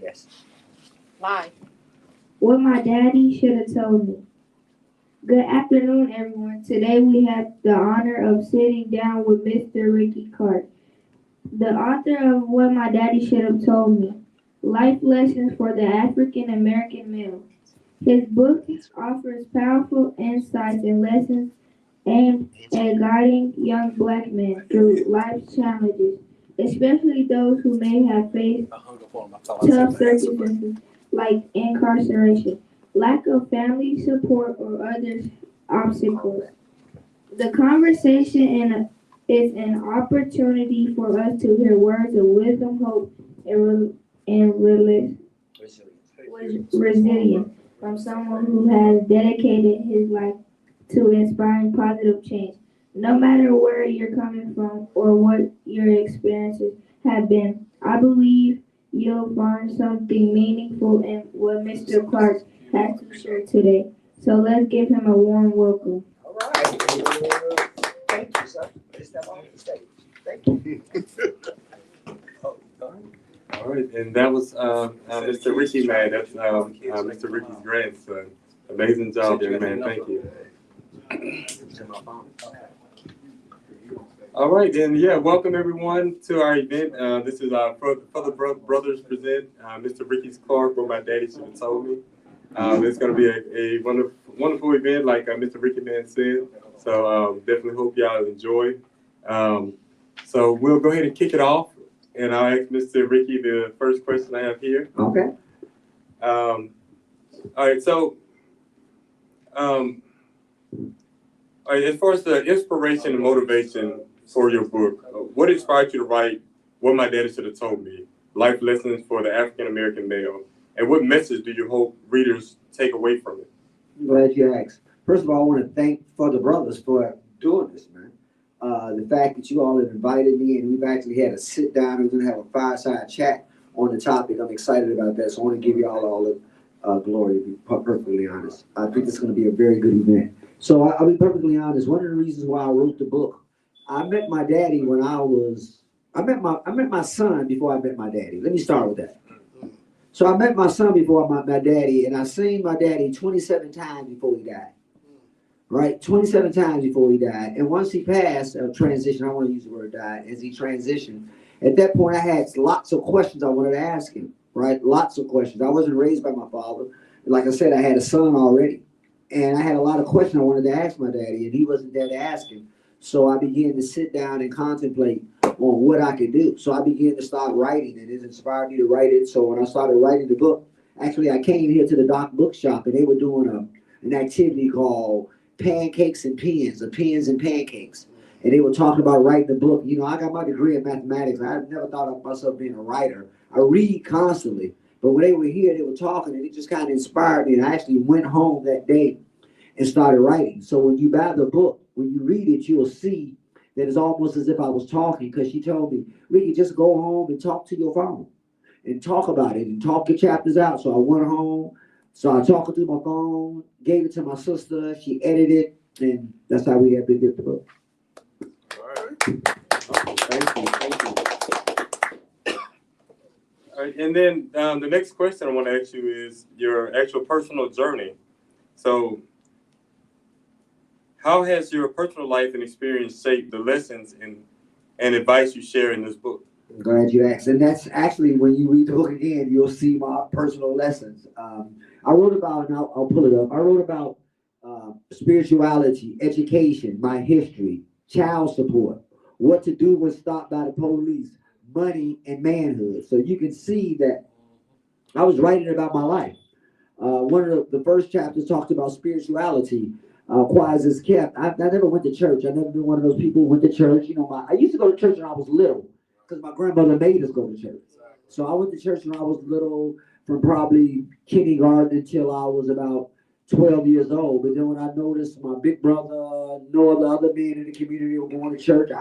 Yes. Live. What my daddy should have told me. Good afternoon, everyone. Today we have the honor of sitting down with Mr. Ricky Clark, the author of What My Daddy Should Have Told Me, Life Lessons for the African American Male. His book offers powerful insights and lessons aimed at guiding young black men through life's challenges, especially those who may have faced I hung up on him. I thought I said tough my answer, but circumstances like incarceration, lack of family support, or other obstacles. The is an opportunity for us to hear words of wisdom, hope, and resilience from someone who has dedicated his life to inspiring positive change. No matter where you're coming from or what your experiences have been, I believe you'll find something meaningful in what Mr. Clark has to share today. So let's give him a warm welcome. all right. Thank you, sir. Let's step off the stage. Thank you. Oh, all right. All right, and that was Mr. Ricky, man. That's Mr. Ricky's grandson. Amazing job, young man. Thank you. It's in my phone. All right, then, yeah, welcome everyone to our event. This is our Brothers present Mr. Ricky's Clark, what my daddy should have told me. It's going to be a wonderful event, like Mr. Ricky man said. So definitely hope y'all enjoy. So we'll go ahead and kick it off. And I'll ask Mr. Ricky the first question I have here. Okay. All right, so all right, as far as the inspiration and motivation for your book, what inspired you to write What My Daddy Should Have Told Me, Life Lessons for the African American Male, and what message do you hope readers take away from it? I'm glad you asked. First of all, I want to thank for the brothers for doing this, man. The fact that you all have invited me and we've actually had a sit down and we're going to have a fireside chat on the topic. I'm excited about that. So I want to give you all the glory, to be perfectly honest. I think it's going to be a very good event. So I'll be perfectly honest. One of the reasons why I wrote the book, I met my daddy when I met my son before I met my daddy. Let me start with that. So I met my son before I met my daddy, and I seen my daddy 27 times before he died. Right? 27 times before he died. And once he passed, transition, I want to use the word died, as he transitioned, at that point I had lots of questions I wanted to ask him, right? Lots of questions. I wasn't raised by my father. Like I said, I had a son already. And I had a lot of questions I wanted to ask my daddy, and he wasn't there to ask him. So I began to sit down and contemplate on what I could do. So I began to start writing, and it inspired me to write it. So when I started writing the book, actually I came here to the Doc Bookshop, and they were doing an activity called Pancakes and Pens, or Pens and Pancakes. And they were talking about writing the book. You know, I got my degree in mathematics. I never thought of myself being a writer. I read constantly. But when they were here, they were talking, and it just kind of inspired me. And I actually went home that day and started writing. So when you buy the book, when you read it, you'll see that it's almost as if I was talking, because she told me, Ricky, just go home and talk to your phone and talk about it and talk your chapters out. So I went home, started talking through my phone, gave it to my sister, she edited, and that's how we had to get the book. All right. Thank you. Thank you. All right, and then the next question I want to ask you is your actual personal journey. So how has your personal life and experience shaped the lessons and advice you share in this book? I'm glad you asked. And that's actually, when you read the book again, you'll see my personal lessons. I wrote about, and I'll pull it up, I wrote about spirituality, education, my history, child support, what to do when stopped by the police, money, and manhood. So you can see that I was writing about my life. One of the first chapters talked about spirituality. Quiet as kept. I never went to church. I never been one of those people who went to church. You know, I used to go to church when I was little because my grandmother made us go to church. So I went to church when I was little, from probably kindergarten until I was about 12 years old. But then when I noticed my big brother, no other men in the community were going to church,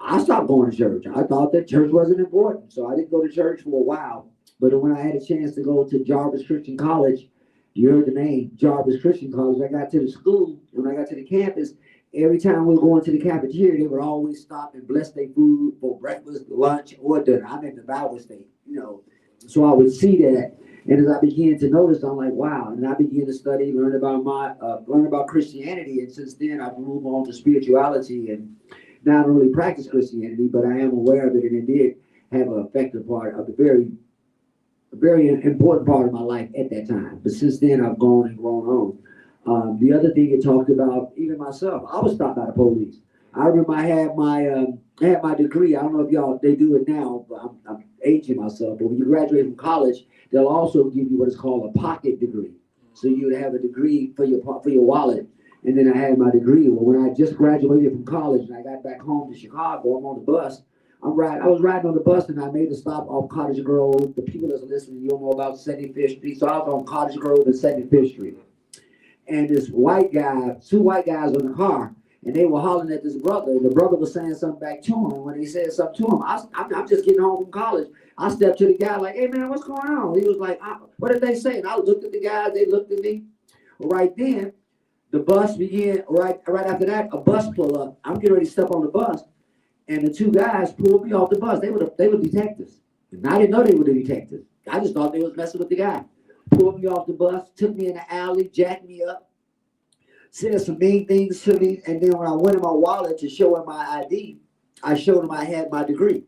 I stopped going to church. I thought that church wasn't important. So I didn't go to church for a while. But when I had a chance to go to Jarvis Christian College, you heard the name, Jarvis Christian College. I got to the school, when I got to the campus, every time we were going to the cafeteria, they would always stop and bless their food for breakfast, lunch, or dinner. I'm in the Bible state, you know. So I would see that, and as I began to notice, I'm like, wow. And I began to study, learn about Christianity, and since then I've moved on to spirituality, and not only practice Christianity, but I am aware of it, and it did have an effective part of a very important part of my life at that time. But since then, I've grown and grown on. The other thing it talked about, even myself, I was stopped by the police. I remember I had my degree. I don't know if they do it now, but I'm aging myself. But when you graduate from college, they'll also give you what is called a pocket degree. So you would have a degree for your wallet. And then I had my degree. Well, when I just graduated from college and I got back home to Chicago, I'm on the bus. I was riding on the bus and I made a stop off Cottage Grove. The people that's listening, you don't know about 75th Street. So I was on Cottage Grove and 75th Street. And this white guy, two white guys in the car, and they were hollering at this brother. And the brother was saying something back to him. When he said something to him, I'm just getting home from college. I stepped to the guy like, hey man, what's going on? He was like, what did they say? And I looked at the guys, they looked at me. Right then, the bus began, right after that, a bus pulled up. I'm getting ready to step on the bus. And the two guys pulled me off the bus. They were detectives. And I didn't know they were the detectives. I just thought they was messing with the guy. Pulled me off the bus, took me in the alley, jacked me up, said some mean things to me. And then when I went in my wallet to show him my ID, I showed him I had my degree.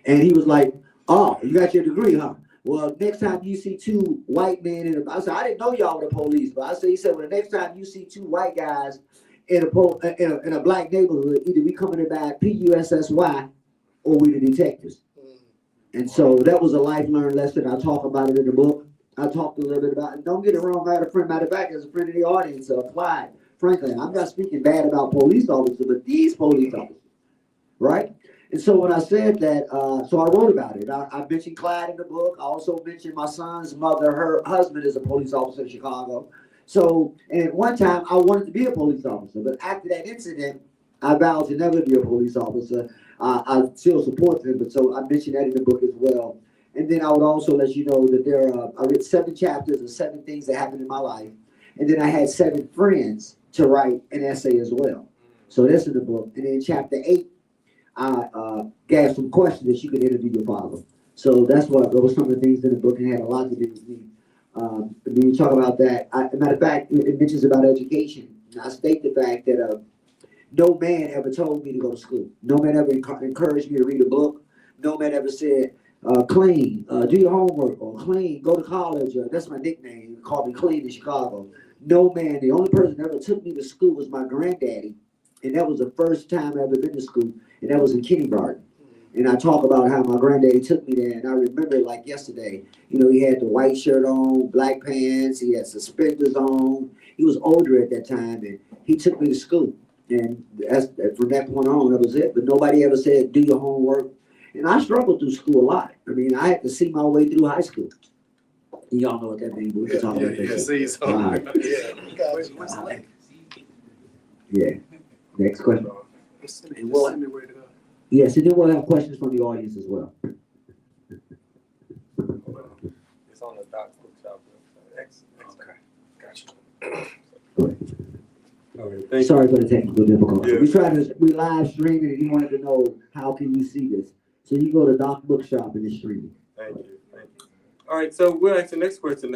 And he was like, oh, you got your degree, huh? Well, next time you see two white men I said, I didn't know y'all were the police, but he said, well, the next time you see two white guys in a black neighborhood, either we coming in by PUSSY or we the detectives. And so that was a life learned lesson. I talk about it in the book. I talked a little bit about it. Don't get it wrong. I had a friend, matter of fact, as a friend in the audience, Clyde Franklin. I'm not speaking bad about police officers, but these police officers, right? And so when I said that, so I wrote about it. I mentioned Clyde in the book. I also mentioned my son's mother. Her husband is a police officer in Chicago. So, and at one time, I wanted to be a police officer. But after that incident, I vowed to never be a police officer. I still support them, but so I mentioned that in the book as well. And then I would also let you know that I read 7 chapters of 7 things that happened in my life. And then I had 7 friends to write an essay as well. So that's in the book. And then chapter 8, I gave some questions that you could interview your father. So that's what those were some of the things in the book and had a lot to do with me. When you talk about that, matter of fact, it mentions about education. I state the fact that no man ever told me to go to school. No man ever encouraged me to read a book. No man ever said, clean, do your homework, or clean, go to college. That's my nickname. They called me Clean in Chicago. No man, the only person that ever took me to school was my granddaddy. And that was the first time I ever been to school. And that was in kindergarten. And I talk about how my granddaddy took me there. And I remember it like yesterday. You know, he had the white shirt on, black pants. He had suspenders on. He was older at that time. And he took me to school. And from that point on, that was it. But nobody ever said, do your homework. And I struggled through school a lot. I mean, I had to see my way through high school. Y'all know what that means. We can talk about that. Yeah. Next question. Yes, and then we'll have questions from the audience as well. It's on the Docs Bookshop website. Okay, gotcha. Go ahead. All right, thank Sorry for the technical difficulty. Yeah. We live streaming, and you wanted to know how can you see this. So you go to Doc Bookshop and it's streaming. Thank you. All right, so we'll ask the next question.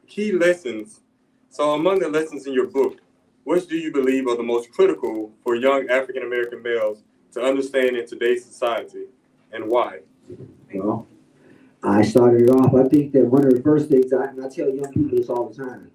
Key lessons. So among the lessons in your book, which do you believe are the most critical for young African American males to understand in today's society, and why? Well, I started it off. I think that one of the first things, and I tell young people this all the time,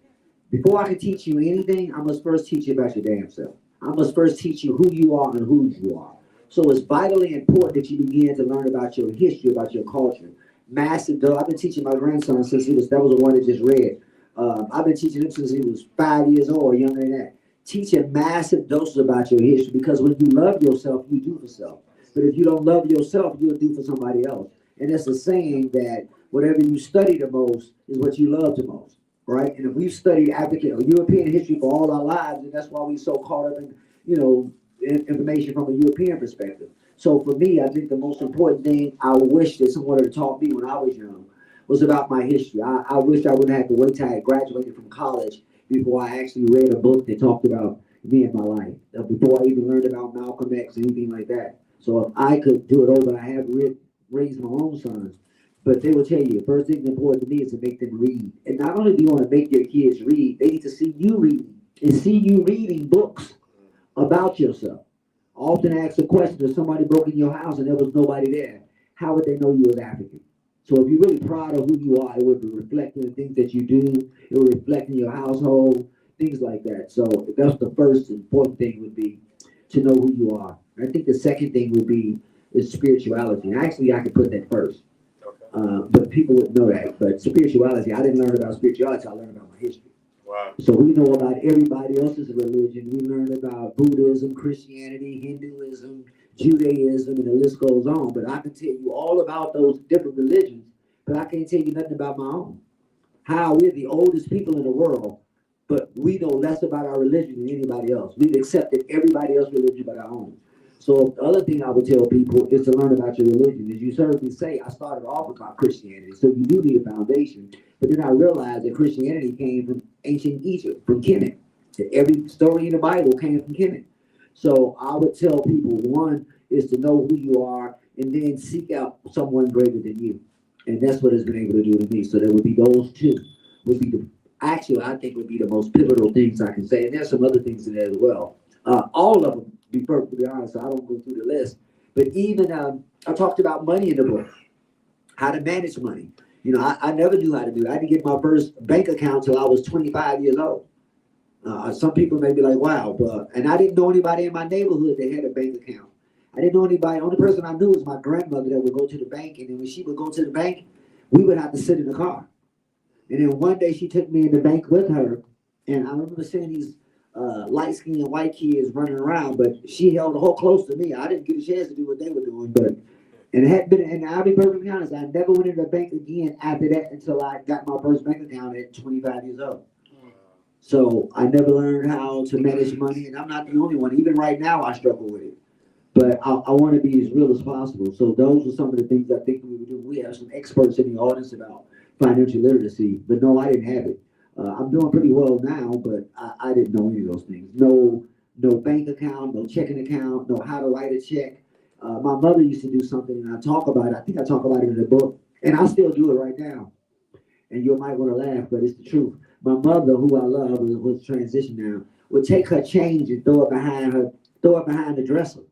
before I can teach you anything, I must first teach you about your damn self. I must first teach you who you are and whose you are. So it's vitally important that you begin to learn about your history, about your culture. Massive, though. I've been teaching my grandson since that was the one that just read. I've been teaching him since he was 5 years old or younger than that. Teaching massive doses about your history, because when you love yourself, you do for self. But if you don't love yourself, you'll do for somebody else. And it's a saying that whatever you study the most is what you love the most, right? And if we've studied African or European history for all our lives, and that's why we're so caught up in, information from a European perspective. So for me, I think the most important thing I wish that someone had taught me when I was young was about my history. I wish I wouldn't have to wait till I graduated from college before I actually read a book that talked about me and my life, before I even learned about Malcolm X and anything like that. So if I could do it over, I have raised my own sons. But they will tell you, the first thing important to me is to make them read. And not only do you want to make your kids read, they need to see you reading and see you reading books about yourself. I often ask the question, if somebody broke in your house and there was nobody there, how would they know you was African? So if you're really proud of who you are, it would reflect in the things that you do. It would reflect in your household, things like that. So that's the first important thing would be to know who you are. I think the second thing would be is spirituality. And actually, I could put that first. But people wouldn't know that. But spirituality, I didn't learn about spirituality. I learned about my history. Wow. So we know about everybody else's religion. We learned about Buddhism, Christianity, Hinduism, Judaism, and the list goes on. But I can tell you all about those different religions, but I can't tell you nothing about my own. How we're the oldest people in the world, but we know less about our religion than anybody else. We've accepted everybody else's religion but our own. So the other thing I would tell people is to learn about your religion. As you heard me say, I started off about Christianity, so you do need a foundation. But then I realized that Christianity came from ancient Egypt, from Kemet. Every story in the Bible came from Kemet. So I would tell people, one is to know who you are, and then seek out someone greater than you. And that's what it's been able to do to me. So there would be those two. Would be I think would be the most pivotal things I can say. And there's some other things in there as well. All of them, to be perfectly honest, so I don't go through the list. But even I talked about money in the book, how to manage money. You know, I never knew how to do it. I didn't get my first bank account till I was 25 years old. Some people may be like, wow, and I didn't know anybody in my neighborhood that had a bank account. I didn't know anybody. The only person I knew was my grandmother that would go to the bank. And then when she would go to the bank, we would have to sit in the car. And then one day she took me in the bank with her. And I remember seeing these light-skinned white kids running around, but she held the whole close to me. I didn't get a chance to do what they were doing, and it had been, and I'll be perfectly honest, I never went into the bank again after that until I got my first bank account at 25 years old. So I never learned how to manage money, and I'm not the only one. Even right now, I struggle with it. But I want to be as real as possible. So those are some of the things I think we would do. We have some experts in the audience about financial literacy, but no, I didn't have it. I'm doing pretty well now, but I didn't know any of those things. No bank account, no checking account, no how to write a check. My mother used to do something, and I talk about it. I think I talk about it in the book, and I still do it right now. And you might want to laugh, but it's the truth. My mother, who I love, was transitioned now, would take her change and throw it behind the dresser.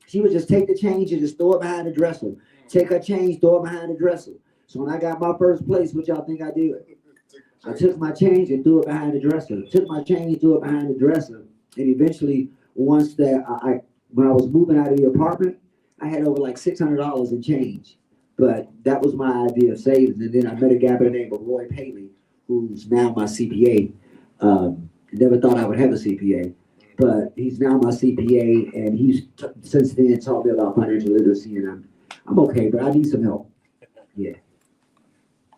She would just take the change and just throw it behind the dresser. Take her change, throw it behind the dresser. So when I got my first place, what y'all think I did? I took my change and threw it behind the dresser. Took my change, threw it behind the dresser. And eventually, once that when I was moving out of the apartment, I had over like $600 in change. But that was my idea of savings. And then I met a guy by the name of Roy Paley, who's now my CPA. Never thought I would have a CPA, but he's now my CPA, and he's since then taught me about financial literacy, and I'm okay, but I need some help. Yeah.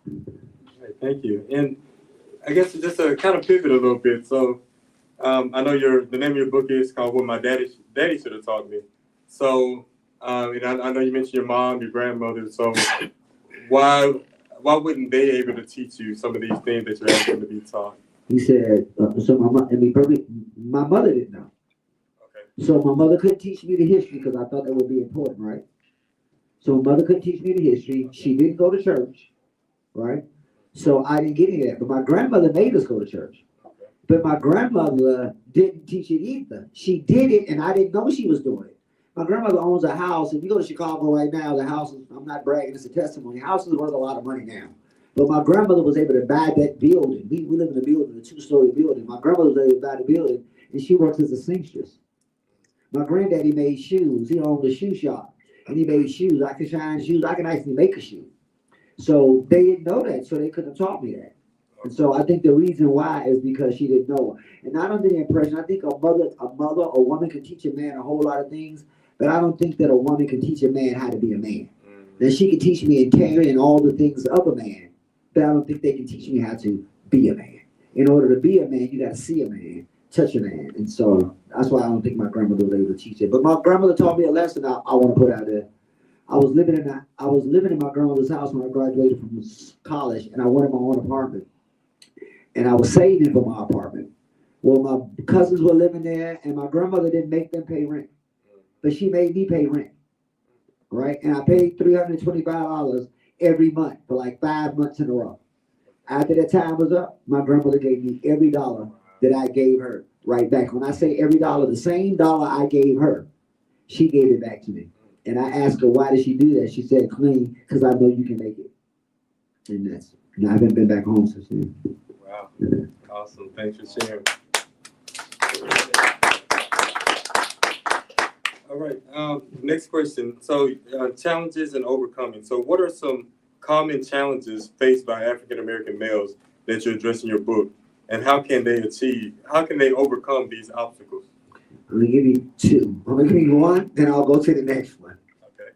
Right, thank you. And I guess just to kind of pivot a little bit. So I know the name of your book is called "What My Daddy Should Have Taught Me." So and I know you mentioned your mom, your grandmother. So why wouldn't they able to teach you some of these things that you're asking to be taught? He said, so my mother didn't know. Okay. So my mother couldn't teach me the history because I thought that would be important, right? So my mother couldn't teach me the history. She didn't go to church, right? So I didn't get any of that. But my grandmother made us go to church. Okay. But my grandmother didn't teach it either. She did it, and I didn't know she was doing it. My grandmother owns a house. If you go to Chicago right now, the house is, I'm not bragging, it's a testimony. House is worth a lot of money now. But my grandmother was able to buy that building. We live in a building, a 2-story building. My grandmother was able to buy the building, and she works as a seamstress. My granddaddy made shoes. He owned a shoe shop, and he made shoes. I can shine shoes. I can actually make a shoe. So they didn't know that, so they couldn't have taught me that. And so I think the reason why is because she didn't know. And I don't get the impression, I think a woman can teach a man a whole lot of things, but I don't think that a woman can teach a man how to be a man. Now, she can teach me integrity and all the things of a man, but I don't think they can teach me how to be a man. In order to be a man, you got to see a man, touch a man. And so that's why I don't think my grandmother was able to teach it. But my grandmother taught me a lesson I want to put out there. I was living in my grandmother's house when I graduated from college, and I wanted my own apartment. And I was saving for my apartment. Well, my cousins were living there, and my grandmother didn't make them pay rent, but she made me pay rent, right? And I paid $325, every month for like 5 months in a row. After that time was up, my grandmother gave me every dollar that I gave her right back. When I say every dollar, the same dollar I gave her, she gave it back to me. And I asked her, why did she do that? She said, clean, because I know you can make it. And I haven't been back home since then. Wow. Awesome. Thanks for sharing. All right. Next question. So, challenges and overcoming. So, what are some common challenges faced by African American males that you address in your book, and how can they overcome these obstacles? I'm gonna give you two. I'm gonna give you one, then I'll go to the next one. Okay.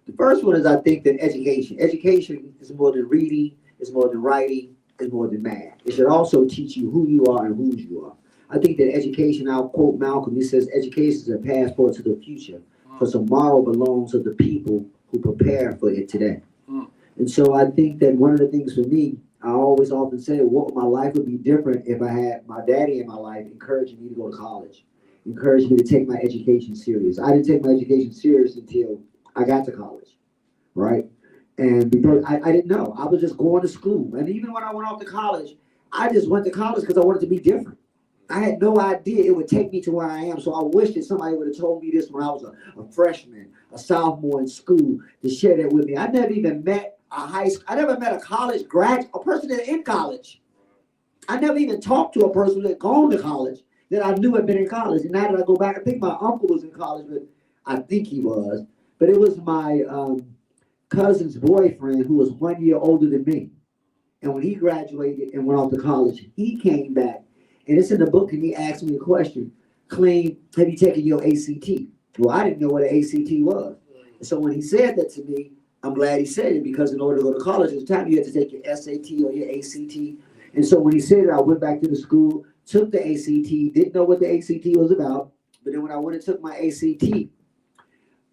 The first one is I think that education. Education is more than reading, it's more than writing, it's more than math. It should also teach you who you are and whose you are. I think that education, I'll quote Malcolm, he says, education is a passport to the future, for tomorrow belongs to the people who prepare for it today. And so I think that one of the things for me, I always often say what my life would be different if I had my daddy in my life encouraging me to go to college, encouraging me to take my education serious. I didn't take my education serious until I got to college, right? And because I didn't know, I was just going to school. And even when I went off to college, I just went to college because I wanted to be different. I had no idea it would take me to where I am. So I wish that somebody would have told me this when I was a freshman, a sophomore in school, to share that with me. I never even met I never met a college graduate, a person that's in college. I never even talked to a person that had gone to college that I knew had been in college. And now that I go back, I think my uncle was in college, but I think he was. But it was my cousin's boyfriend who was 1 year older than me. And when he graduated and went off to college, he came back. And it's in the book, and he asked me a question. Clean, have you taken your ACT? Well, I didn't know what an ACT was. And so when he said that to me, I'm glad he said it, because in order to go to college, at the time you had to take your SAT or your ACT. And so when he said it, I went back to the school, took the ACT, didn't know what the ACT was about. But then when I went and took my ACT,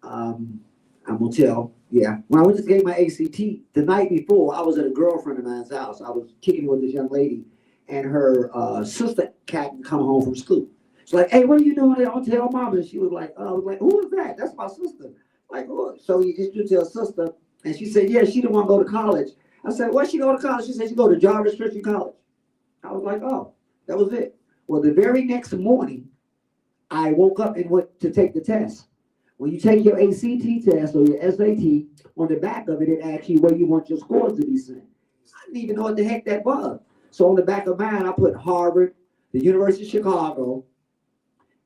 I'm going to tell, when I went to take my ACT, the night before, I was at a girlfriend of mine's house. I was kicking with this young lady, and her sister hadn't come home from school. She's like, hey, what are you doing? I'll tell mom. And she was like, who is that? That's my sister. Like, oh. So you tell sister, and she said, yeah, she didn't want to go to college. I said, where she go to college? She said she go to Jarvis Christian College. I was like, oh, that was it. Well, the very next morning, I woke up and went to take the test. When you take your ACT test or your SAT, on the back of it, it asks you where you want your scores to be sent. I didn't even know what the heck that was. So on the back of mine, I put Harvard, the University of Chicago,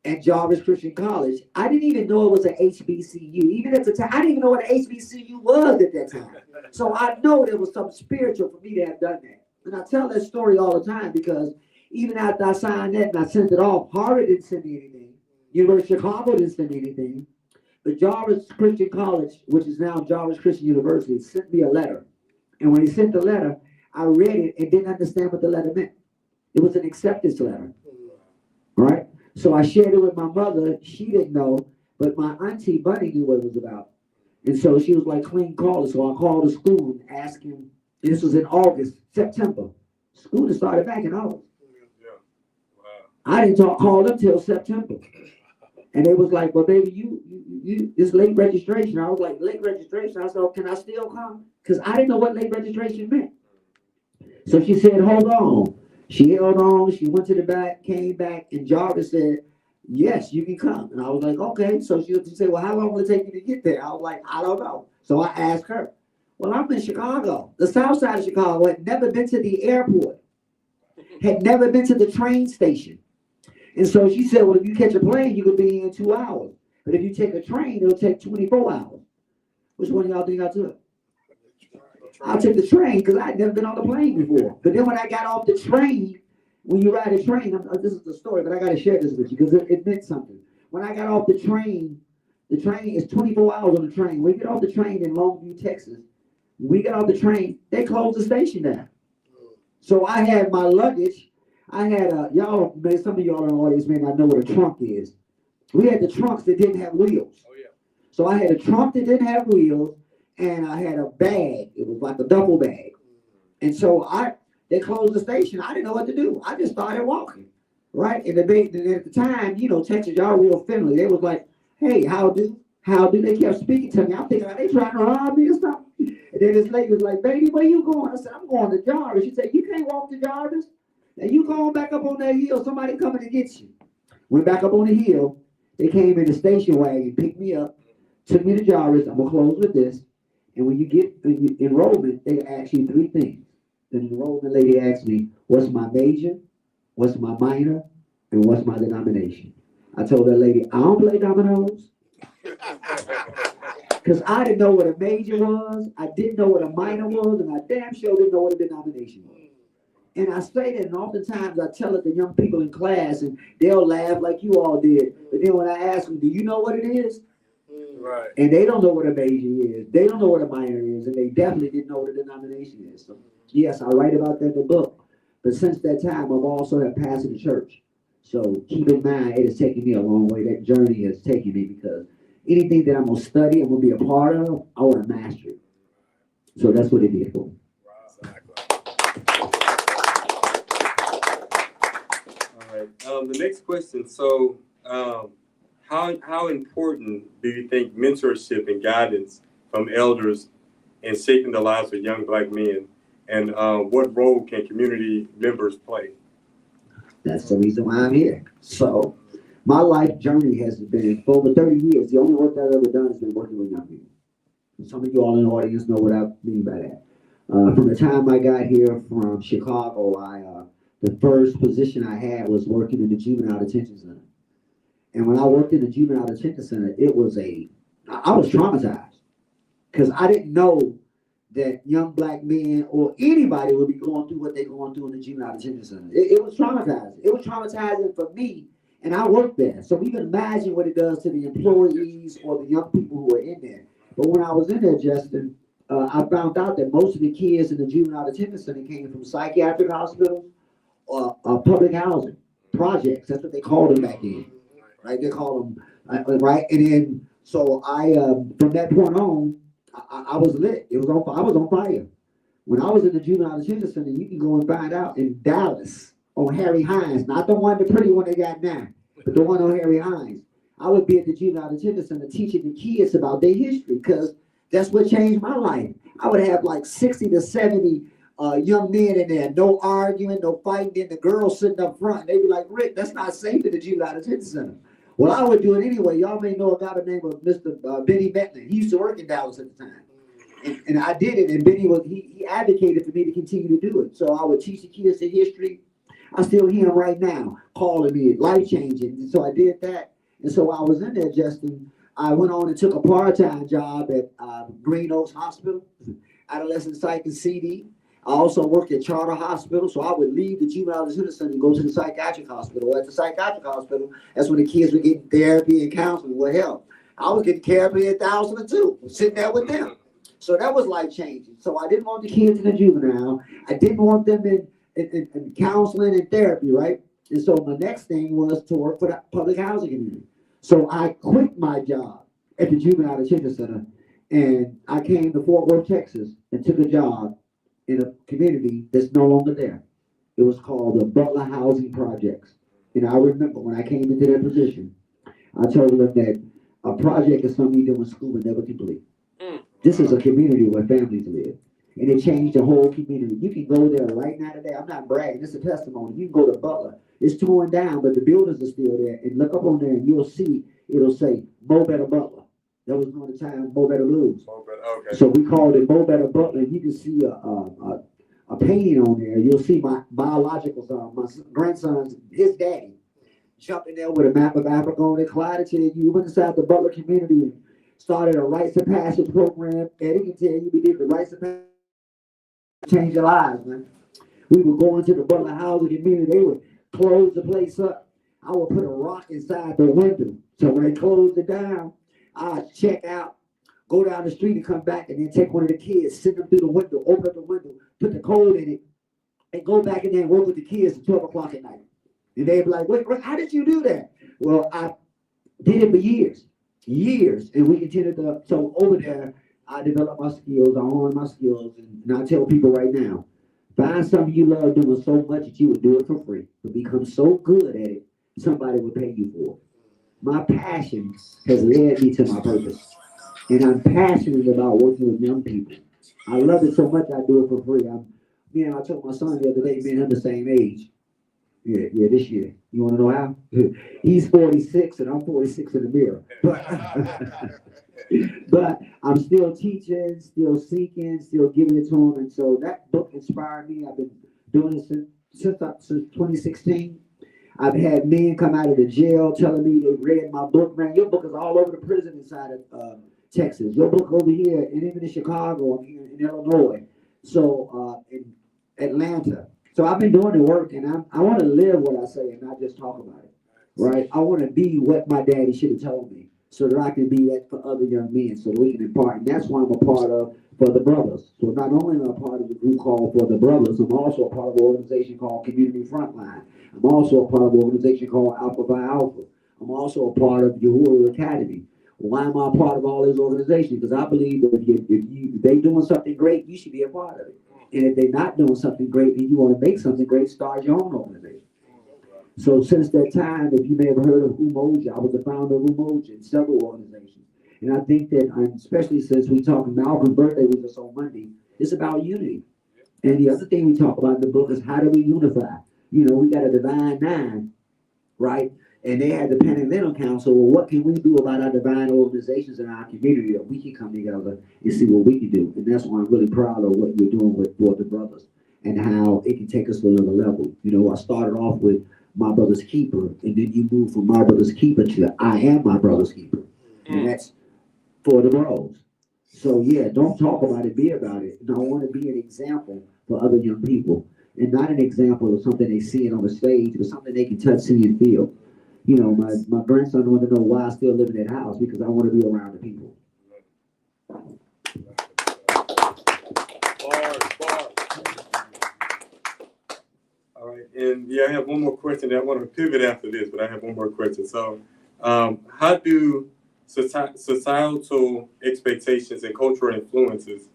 and Jarvis Christian College. I didn't even know it was an HBCU. Even at the time, I didn't even know what an HBCU was at that time. So I know there was something spiritual for me to have done that. And I tell that story all the time because even after I signed that and I sent it off, Harvard didn't send me anything. University of Chicago didn't send me anything. But Jarvis Christian College, which is now Jarvis Christian University, sent me a letter. And when he sent the letter, I read it and didn't understand what the letter meant. It was an acceptance letter, right? So I shared it with my mother. She didn't know, but my auntie Bunny knew what it was about. And so she was like, clean, call us. So I called the school and asked him. This was in September. School started back in August. Yeah. Wow. I didn't call them till September. And they was like, well, baby, you this late registration. I was like, late registration? I said, oh, can I still come? Because I didn't know what late registration meant. So she said, hold on. She held on. She went to the back, came back, and Jarvis said, yes, you can come. And I was like, okay. So she said, well, how long will it take you to get there? I was like, I don't know. So I asked her, well, I'm in Chicago, the south side of Chicago. Had never been to the airport, had never been to the train station. And so she said, well, if you catch a plane, you could be in 2 hours. But if you take a train, it'll take 24 hours. Which one of y'all think I took? I'll take the train because I'd never been on the plane before. But then when I got off the train, when you ride a train, this is the story, but I got to share this with you because it meant something. When I got off the train is 24 hours on the train. We get off the train in Longview, Texas. We got off the train, they closed the station down. So I had my luggage. I had some of y'all in the audience may not know what a trunk is. We had the trunks that didn't have wheels. Oh, yeah. So I had a trunk that didn't have wheels, and I had a bag. It was like a duffel bag. And so they closed the station. I didn't know what to do. I just started walking, right? And at the time, Texas, y'all real friendly. They was like, hey, how do? They kept speaking to me. I'm thinking, are they trying to rob me or something? And then this lady was like, baby, where you going? I said, I'm going to Jarvis. She said, you can't walk to Jarvis. Now you going back up on that hill, somebody coming to get you. Went back up on the hill. They came in the station wagon, picked me up, took me to Jarvis. I'm going to close with this. And when you get enrollment, they ask you three things. The enrollment lady asked me, what's my major, what's my minor, and what's my denomination? I told that lady, I don't play dominoes. Because I didn't know what a major was, I didn't know what a minor was, and I damn sure didn't know what a denomination was. And I say that, and oftentimes I tell it to young people in class, and they'll laugh like you all did. But then when I ask them, do you know what it is? Right. And they don't know what a major is. They don't know what a minor is, and they definitely didn't know what a denomination is. So, yes, I write about that in the book. But since that time, I've also had pastored the church. So keep in mind, it has taken me a long way. That journey has taken me because anything that I'm going to study, I'm going to be a part of, I want to master it. So that's what it did for me. All right. The next question. So, how important do you think mentorship and guidance from elders in shaping the lives of young Black men, and what role can community members play? That's the reason why I'm here. So, my life journey has been for over 30 years. The only work that I've ever done has been working with young people. Some of you all in the audience know what I mean by that. From the time I got here from Chicago, the first position I had was working in the juvenile detention center. And when I worked in the juvenile detention center, I was traumatized because I didn't know that young Black men or anybody would be going through what they're going through in the juvenile detention center. It was traumatizing. It was traumatizing for me, and I worked there. So you can imagine what it does to the employees or the young people who are in there. But when I was in there, Justin, I found out that most of the kids in the juvenile detention center came from psychiatric hospitals or public housing projects. That's what they called them back then. Right? They call them, right? And then, so from that point on, I was lit. I was on fire. When I was in the juvenile detention center, you can go and find out in Dallas on Harry Hines, not the pretty one they got now, but the one on Harry Hines. I would be at the juvenile detention center teaching the kids about their history because that's what changed my life. I would have like 60 to 70 young men in there, no arguing, no fighting, then the girls sitting up front. And they'd be like, Rick, that's not safe in the juvenile detention center. Well, I would do it anyway. Y'all may know a guy by the name of Mr. Benny Bentley. He used to work in Dallas at the time. And I did it, and Benny he advocated for me to continue to do it. So I would teach the kids the history. I still hear him right now calling me, life-changing. And so I did that. And so while I was in there, Justin, I went on and took a part-time job at Green Oaks Hospital, adolescent psych and CD. I also worked at Charter Hospital, so I would leave the juvenile detention center and go to the psychiatric hospital. At the psychiatric hospital, that's when the kids were getting therapy and counseling. Well, hell, I was getting therapy at 1,002, sitting there with them. So that was life-changing. So I didn't want the kids in the juvenile. I didn't want them in counseling and therapy, right? And so my next thing was to work for the public housing community. So I quit my job at the juvenile detention center, and I came to Fort Worth, Texas, and took a job in a community that's no longer there. It was called the Butler Housing Projects. And I remember when I came into that position, I told them that a project is something you do in school but never complete. This is a community where families live. And it changed the whole community. You can go there right now today. I'm not bragging. It's a testimony. You can go to Butler. It's torn down, but the buildings are still there. And look up on there and you'll see, it'll say, Mo Better Butler. That was during the time Mo Better Blues. Okay. So we called it Mo Better Butler. You can see a painting on there. You'll see my biological son, my grandson's, his daddy, jumping there with a map of Africa on it. Clyde will tell you, we went inside the Butler community and started a rites of passage program. Eddie can tell you we did the rites of passage. Change their lives, man. We would go into the Butler housing community. They would close the place up. I would put a rock inside the window. So when they closed it down, I'd check out, go down the street and come back, and then take one of the kids, send them through the window, open up the window, put the code in it, and go back in there and work with the kids at 12 o'clock at night. And they'd be like, wait, how did you do that? Well, I did it for years, and we continued to. So over there, I developed my skills, I honed my skills, and I tell people right now, find something you love doing so much that you would do it for free. To become so good at it, somebody would pay you for it. My passion has led me to my purpose. And I'm passionate about working with young people. I love it so much I do it for free. I told my son the other day, me and him the same age. Yeah, this year. You want to know how? He's 46 and I'm 46 in the mirror. But I'm still teaching, still seeking, still giving it to him. And so that book inspired me. I've been doing it since 2016. I've had men come out of the jail telling me they read my book. Man, your book is all over the prison inside of Texas. Your book over here, and even in Chicago, and here in Illinois. So in Atlanta. So I've been doing the work, and I want to live what I say and not just talk about it, right? I want to be what my daddy should have told me so that I can be that for other young men so that we can impart. And that's why I'm a part of For the Brothers. So not only am I a part of the group called For the Brothers, I'm also a part of an organization called Community Frontline. I'm also a part of an organization called Alpha Phi Alpha. I'm also a part of Yahuwah Academy. Why am I a part of all these organizations? Because I believe that if they doing something great, you should be a part of it. And if they're not doing something great and you want to make something great, start your own organization. So since that time, if you may have heard of Umoja, I was the founder of Umoja in several organizations. And I think that, especially since we talked, Malcolm's birthday was just on Monday, it's about unity. And the other thing we talk about in the book is how do we unify? You know, we got a divine nine, right? And they had the Pan-Atlantic Council. Well, what can we do about our divine organizations in our community that we can come together and see what we can do? And that's why I'm really proud of what you're doing with For the Brothers and how it can take us to another level. You know, I started off with My Brother's Keeper, and then you move from My Brother's Keeper to I Am My Brother's Keeper. And that's For the Bros. So yeah, don't talk about it, be about it. And I want to be an example for other young people. And not an example of something they see on the stage, but something they can touch, see, and feel. You know, my grandson wanted to know why I still live in that house, because I want to be around the people. All right, and yeah, I have one more question. I want to pivot after this, but I have one more question. So, how do societal expectations and cultural influences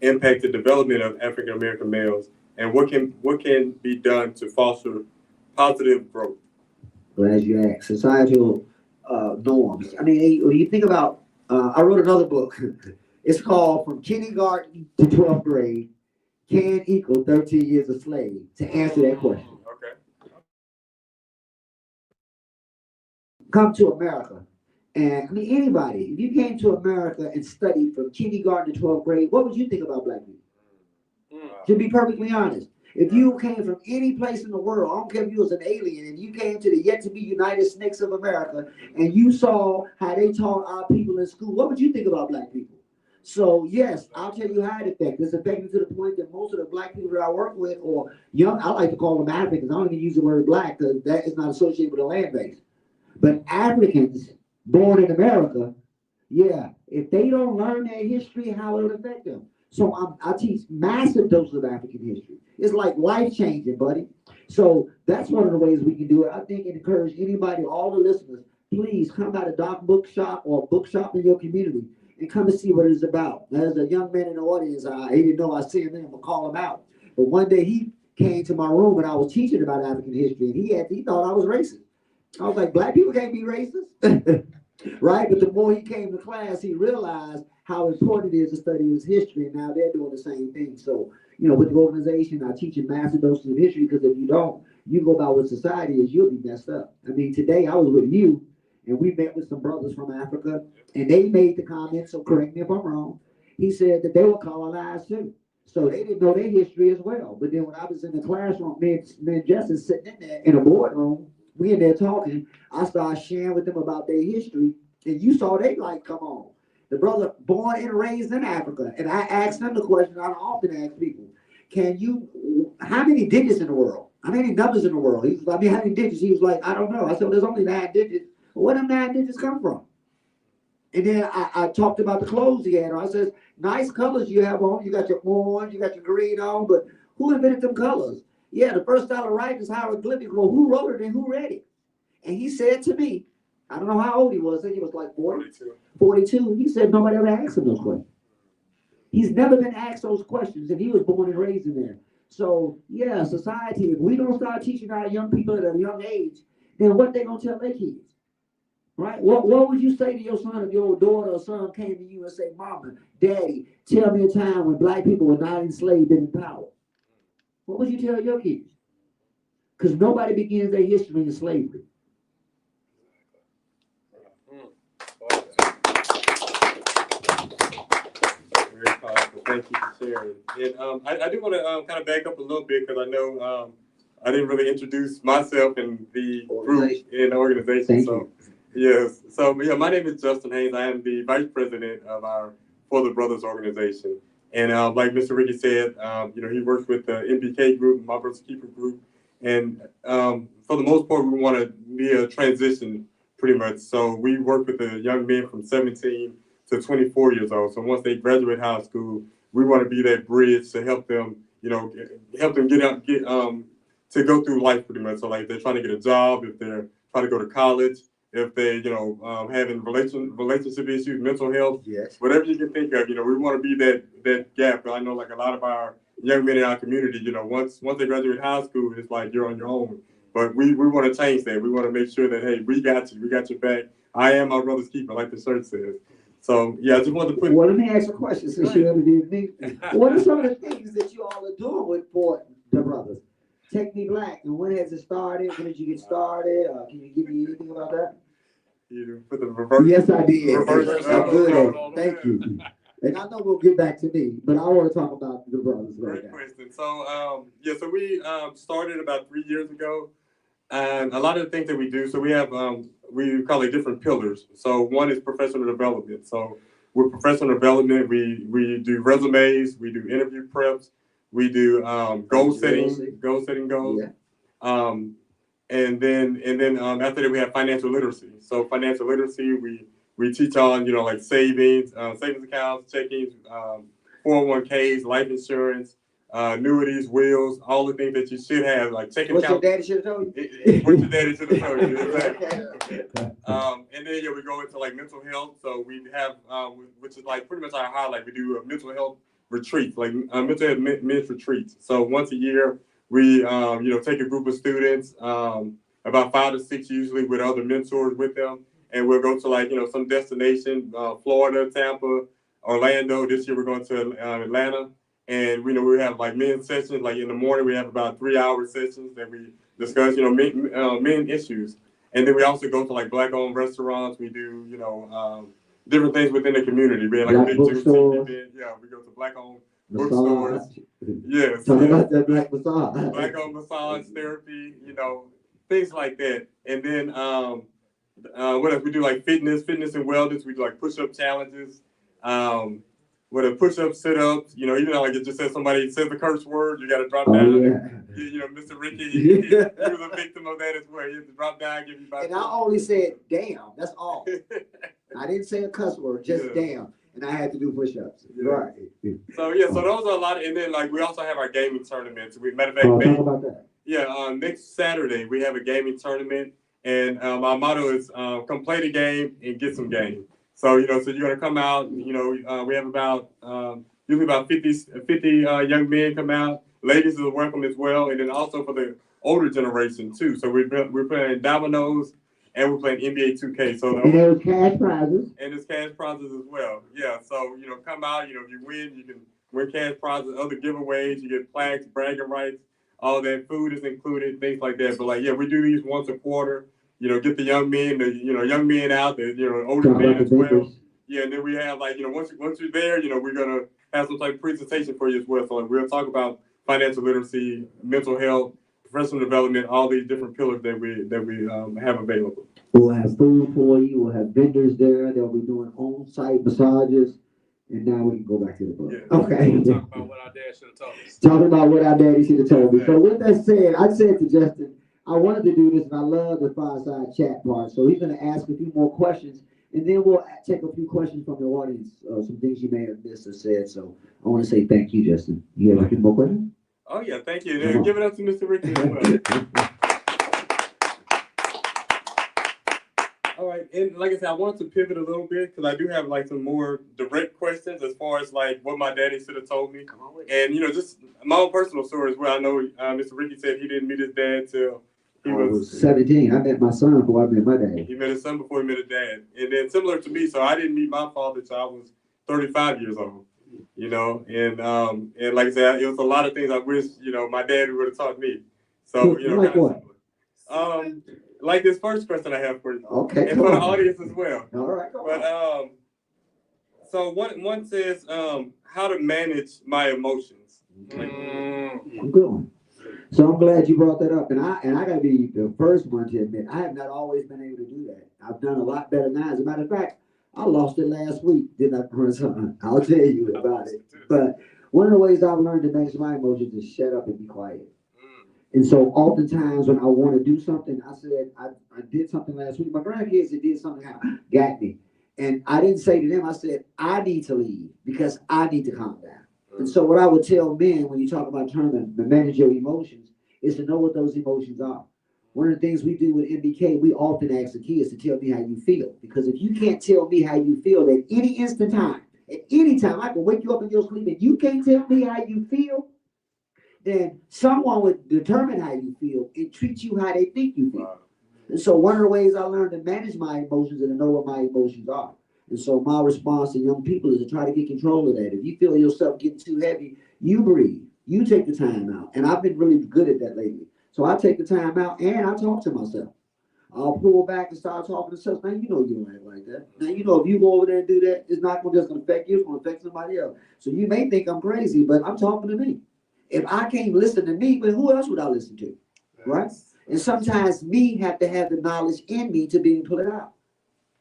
impact the development of African American males, and what can be done to foster positive growth? Glad you asked. Societal norms. I mean, when you think about, I wrote another book. It's called From Kindergarten to 12th Grade, Can Equal 13 Years a Slave, to answer that question. Okay. Come to America. And I mean, anybody, if you came to America and studied from kindergarten to 12th grade, what would you think about black people? To be perfectly honest. If you came from any place in the world, I don't care if you was an alien, and you came to the yet-to-be United Snakes of America, and you saw how they taught our people in school, what would you think about black people? So, yes, I'll tell you how it affects. It's affecting to the point that most of the black people that I work with, or young, I like to call them Africans. I don't even use the word black because that is not associated with a land base. But Africans born in America, yeah, if they don't learn their history, how it would affect them. So I teach massive doses of African history. It's like life-changing, buddy. So that's one of the ways we can do it. I think it encourage anybody, all the listeners, please come by the Doc Bookshop or bookshop in your community and come and see what it's about. There's a young man in the audience. He didn't know I see him, I'm going to call him out. But one day he came to my room and I was teaching about African history, and he thought I was racist. I was like, black people can't be racist. Right? But the more he came to class, he realized how important it is to study his history, and now they're doing the same thing. So, you know, with the organization, I teach in massive doses of history, because if you don't, you go by what society is, you'll be messed up. I mean, today I was with you, and we met with some brothers from Africa, and they made the comment, so correct me if I'm wrong, he said that they were colonized too. So they didn't know their history as well. But then when I was in the classroom, me and Justin sitting in there in a boardroom, we in there talking, I started sharing with them about their history, and you saw they like, come on. The brother born and raised in Africa, and I asked him the question I often ask people, how many digits in the world? How many numbers in the world? He was like, how many digits? He was like, I don't know. I said, well, there's only 9 digits. Well, where them 9 digits come from? And then I talked about the clothes he had on. I said, nice colors you have on. You got your orange, you got your green on, but who invented them colors? Yeah, the first style of writing is hieroglyphic. Well, who wrote it and who read it? And he said to me, I don't know how old he was. I think he was like 42. He said nobody ever asked him those questions. He's never been asked those questions, and he was born and raised in there. So, yeah, society, if we don't start teaching our young people at a young age, then what they going to tell their kids? Right? What would you say to your son if your daughter or son came to you and say, Mama, Daddy, tell me a time when black people were not enslaved and in power? What would you tell your kids? Because nobody begins their history in slavery. Very powerful. Thank you for sharing. And I do want to kind of back up a little bit because I know I didn't really introduce myself and the group in the organization. Thank so, yes. So, yeah, my name is Justin Haynes. I am the vice president of our For the Brothers organization. And like Mr. Ricky said, he works with the MBK group, My Brother's Keeper group. And for the most part, we want to be a transition pretty much. So we work with the young men from 17 to 24 years old. So once they graduate high school, we want to be that bridge to help them, help them get to go through life pretty much. So like if they're trying to get a job, if they're trying to go to college, if they, having relationship issues, mental health, Yes. whatever you can think of, we want to be that gap. I know like a lot of our young men in our community, once they graduate high school, it's like you're on your own. But we want to change that. We want to make sure that, hey, we got your back. I am my brother's keeper, like the shirt says. So yeah, I just wanted to put. Well, let me ask a question since you interviewed me. What are some of the things that you all are doing with For the Brothers? Take Me Black. And when has it started? When did you get started? Can you give me anything about that? You put the reverse. Yes, I did. Reverse, I'm good. Thank you. And I know we'll get back to me, but I want to talk about the brothers. Great question. So so we started about 3 years ago, and a lot of the things that we do. So we have we call it different pillars. So one is professional development. So with professional development, we do resumes, we do interview preps, we do goal setting goals. Yeah. And then after that we have financial literacy. So financial literacy, we teach on like savings accounts, checkings, 401ks, life insurance, annuities, wills, all the things that you should have, like checking What your account. daddy should have told you? What your daddy should have told you. Exactly. Okay. And then we go into like mental health. So we have which is like pretty much our highlight. We do a mental health retreats, like mental health men's retreats. So once a year we take a group of students, about 5 to 6 usually, with other mentors with them, and we'll go to like some destination, Florida, Tampa, Orlando. This year we're going to Atlanta, and we have like men's sessions. Like in the morning we have about 3-hour sessions that we discuss men issues, and then we also go to like black-owned restaurants. We do different things within the community. We have like Black a big bookstores. event. Yeah, we go to black-owned Massage. bookstores. Yes. Talk about that black massage. Black-owned massage therapy, things like that. And then what else? We do like fitness and wellness. We do like push-up challenges. With a push-up, sit-ups, even though like it just says somebody says the curse word, you got to drop down. Yeah. Mr. Ricky, he was a victim of that as well. He had to drop down, give you about. And I only said damn. That's all. I didn't say a cuss word, just damn. And I had to do push-ups. Yeah. Right. So those are a lot. And then like we also have our gaming tournaments. Matter of fact, talk about that. Yeah, next Saturday we have a gaming tournament, and our motto is come play the game and get some game. So so you're gonna come out. We have about usually about 50 young men come out. Ladies are welcome as well, and then also for the older generation too. So we're playing dominoes and we're playing NBA 2K. So and there's cash prizes. And there's cash prizes as well. Yeah. So come out. If you win, you can win cash prizes, other giveaways. You get plaques, bragging rights. All that, food is included, things like that. But we do these once a quarter. Get the young men, young men out, the older men as well. Yeah, and then we have once you're there, we're gonna have some type of presentation for you as well. So we'll talk about financial literacy, mental health, professional development, all these different pillars that we have available. We'll have food for you. We'll have vendors there. They'll be doing on-site massages. And now we can go back to the book. Yeah. Okay. Talk about what our dad should have told us. Talking about what our daddy should have told me. So with that said, I said to Justin, I wanted to do this, and I love the fireside chat part. So he's going to ask a few more questions, and then we'll take a few questions from the audience, some things you may have missed or said. So I want to say thank you, Justin. You have a few more questions? Oh, yeah, thank you. And give it up to Mr. Ricky as well. All right, and like I said, I wanted to pivot a little bit because I do have some more direct questions as far as what my daddy should have told me. Come on with And just my own personal story as well. I know Mr. Ricky said he didn't meet his dad till He I was 17. I met my son before I met my daddy. He met his son before he met his dad. And then similar to me, so I didn't meet my father until I was 35 years old. You know, and like I said, it was a lot of things I wish, you know, my dad would have taught me. So, you know, like what? Like this first question I have for you. Okay. And for the audience as well. All right. But so one says how to manage my emotions. Good one. So I'm glad you brought that up, and I gotta be the first one to admit I have not always been able to do that. I've done a lot better now. As a matter of fact, I lost it last week, didn't I? I'll tell you about it. But one of the ways I've learned to manage my emotions is shut up and be quiet. And so oftentimes when I want to do something, I said, I did something last week. My grandkids that did something got me. And I didn't say to them, I said, I need to leave because I need to calm down. And so what I would tell men when you talk about trying to manage your emotions is to know what those emotions are. One of the things we do with MBK, we often ask the kids to tell me how you feel. Because if you can't tell me how you feel at any instant time, at any time, I can wake you up in your sleep and you can't tell me how you feel, then someone would determine how you feel and treat you how they think you feel. And so one of the ways I learned to manage my emotions and to know what my emotions are. And so my response to young people is to try to get control of that. If you feel yourself getting too heavy, you breathe. You take the time out. And I've been really good at that lately. So I take the time out and I talk to myself. I'll pull back and start talking to myself. Now, you know you don't act like that. Now, you know if you go over there and do that, it's not just going to affect you. It's going to affect somebody else. So you may think I'm crazy, but I'm talking to me. If I can't listen to me, but who else would I listen to? Right? And sometimes me have to have the knowledge in me to be able to pull it out.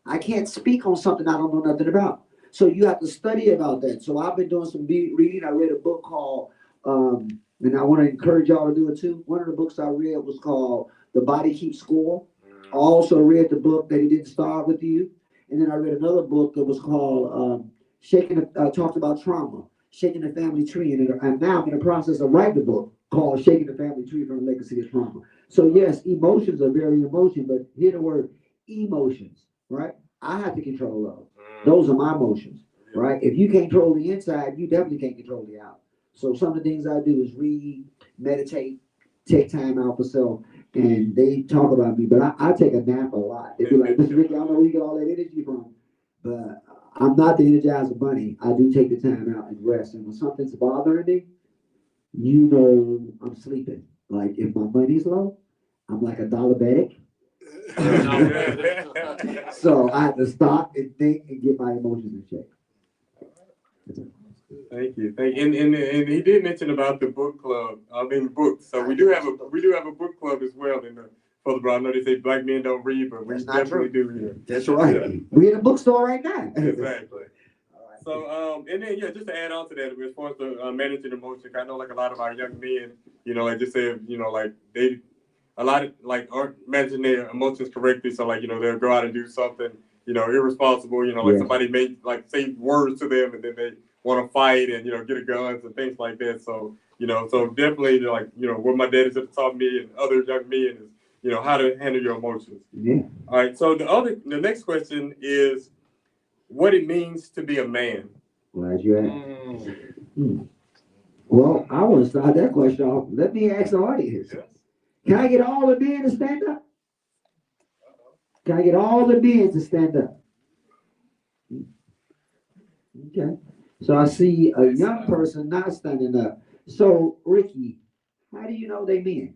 I can't speak on something I don't know nothing about. So you have to study about that. So I've been doing some reading. I read a book called, and I want to encourage y'all to do it too. One of the books I read was called The Body Keeps Score. I also read the book that He Didn't Start With You. And then I read another book that was called talked about trauma, Shaking the Family Tree. And now I'm in the process of writing a book called Shaking the Family Tree from the Legacy of Trauma. So yes, emotions are very emotional, but hear the word emotions, right? I have to control those. Those are my emotions, right? If you can't control the inside, you definitely can't control the out. So some of the things I do is read, meditate, take time out for self, and they talk about me, but I take a nap a lot. They be like, Mr. Ricky, I don't know where you get all that energy from, but I'm not the Energizer Bunny. I do take the time out and rest. And when something's bothering me, you know I'm sleeping. Like if my money's low, I'm like a diabetic. So I have to stop and think and get my emotions in check. Thank you. And he did mention about the book club. I mean books. So we do have a book club as well in the Father Brown. I know they say black men don't read, but we definitely do here. That's right. Yeah. We're in a bookstore right now. Exactly. So and then just to add on to that, as far as the managing emotions, I know like a lot of our young men, I just say like they aren't managing their emotions correctly. So like they'll go out and do something irresponsible. Like somebody may like say words to them, and then they want to fight and get a guns and things like that. So so definitely like what my dad has taught me and other young men is how to handle your emotions. Yeah. All right. So the next question is what it means to be a man. Glad you asked. Well, I want to start that question off. Let me ask the audience. Yes. Can I get all the men to stand up? Can I get all the men to stand up? Okay. So I see a young person not standing up. So, Ricky, how do you know they men?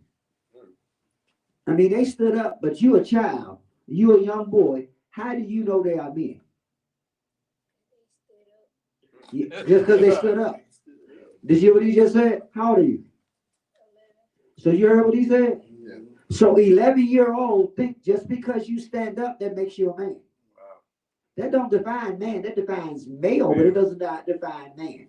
I mean, they stood up, but you a child. You a young boy. How do you know they are men? Just because they stood up. Did you hear what he just said? How old are you? So you heard what he said? Yeah. So 11-year-old think just because you stand up, that makes you a man. Wow. That don't define man. That defines male, but it doesn't define man.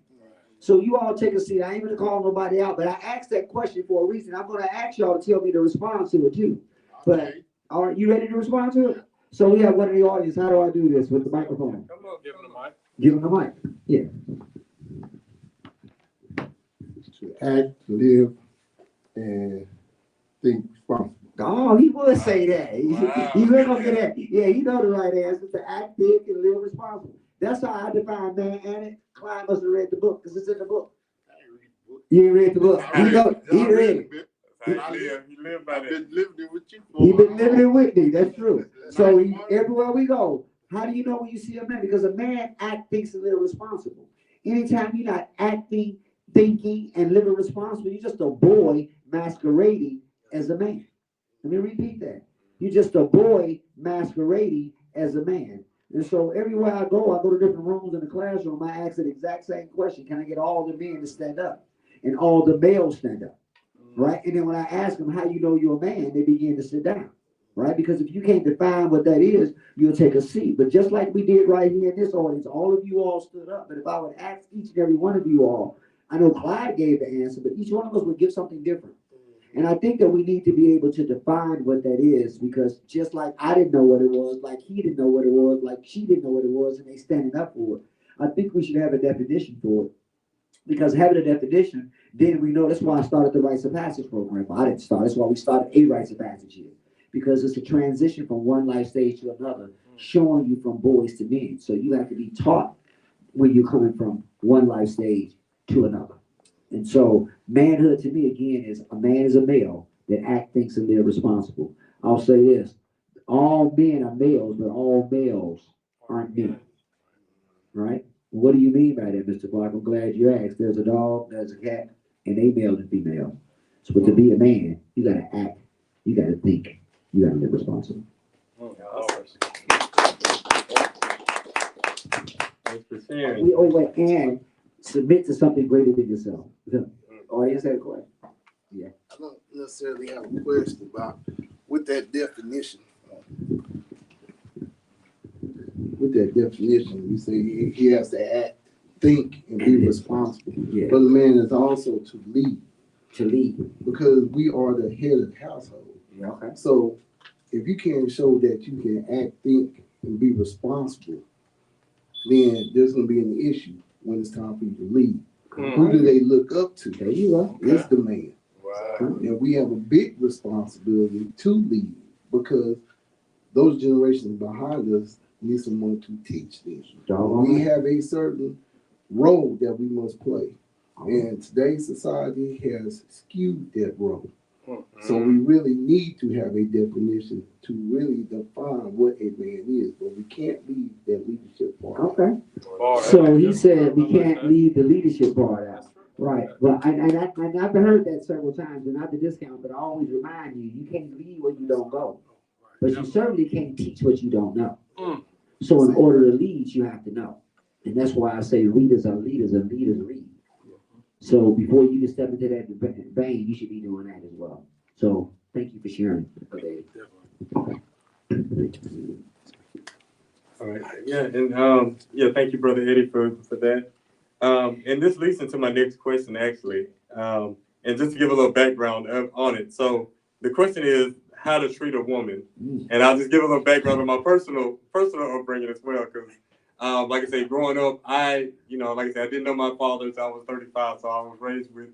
So you all take a seat. I ain't going to call nobody out, but I asked that question for a reason. I'm going to ask y'all to tell me the response to it too. But are you ready to respond to it? So we have one in the audience. How do I do this with the microphone? Come on, give him the mic. Give him the mic. Yeah. To act, live, and think responsible. Oh, he would say that. Wow. He would gonna get that. Yeah, he know the right answer. To act, think, and live responsible. That's how I define man. And Klein must have read the book because it's in the book. You ain't read the book. He read it. He lived by I've that. been living it with you for He a been while. living it with me. That's true. So Nice one. everywhere we go, how do you know when you see a man? Because a man thinks and live responsible. Anytime you're not acting, thinking, and living responsible, you're just a boy masquerading as a man. Let me repeat that. You're just a boy masquerading as a man. And so everywhere I go to different rooms in the classroom, I ask the exact same question. Can I get all the men to stand up? And all the males stand up. Right? And then when I ask them how you know you're a man, they begin to sit down. Right? Because if you can't define what that is, you'll take a seat. But just like we did right here in this audience, all of you all stood up. But if I would ask each and every one of you all, I know Clyde gave the answer, but each one of us would give something different. And I think that we need to be able to define what that is, because just like I didn't know what it was, like he didn't know what it was, like she didn't know what it was, and they standing up for it. I think we should have a definition for it. Because having a definition, then we know. That's why I started the Rites of Passage program. I didn't start. That's why we started a Rites of Passage here. Because it's a transition from one life stage to another, showing you from boys to men. So you have to be taught when you're coming from one life stage to another. And so manhood to me, again, is a man is a male that act, thinks, and live responsible. I'll say this. All men are males, but all males aren't men. Right? What do you mean by that, Mr. Clark? I'm glad you asked. There's a dog, there's a cat, and they male and female. So but to be a man, you gotta act, you gotta think, you gotta live responsible. Thanks for sharing. Wait, and submit to something greater than yourself. Audience had a question. I don't necessarily have a question about with that definition. With that definition, you say he has to act, think, and be responsible. Yeah. But the man is also to lead, To lead. because we are the head of the household. Yeah, okay. So if you can't show that you can act, think, and be responsible, then there's going to be an issue when it's time for you to lead. Who do they look up to? There you go. It's the man. Wow. And we have a big responsibility to lead, because those generations behind us need someone to teach them. We have a certain role that we must play. And today's society has skewed that role. So we really need to have a definition to really define what a man is, but we can't leave that leadership part. Okay. So he said we can't leave the leadership part out. Right. Well, and I've heard that several times, and not to discount, but I always remind you, you can't lead where you don't go. But you certainly can't teach what you don't know. So in order to lead, you have to know. And that's why I say leaders are leaders and leaders lead. So before you can step into that vein, you should be doing that as well. So thank you for sharing. All right. Yeah, and thank you, Brother Eddie, for that. And this leads into my next question, actually. And just to give a little background on it. So the question is how to treat a woman. And I'll just give a little background on my personal upbringing as well, because like I say, growing up, I didn't know my father until I was 35, so I was raised with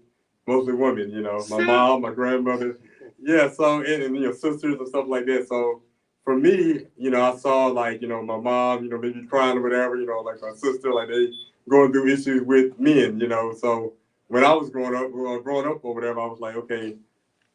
mostly women, my mom, my grandmother. Yeah, so, and sisters and stuff like that. So for me, I saw like, my mom, maybe crying or whatever, like my sister, like they going through issues with men, So when I was growing up or whatever, I was like, okay,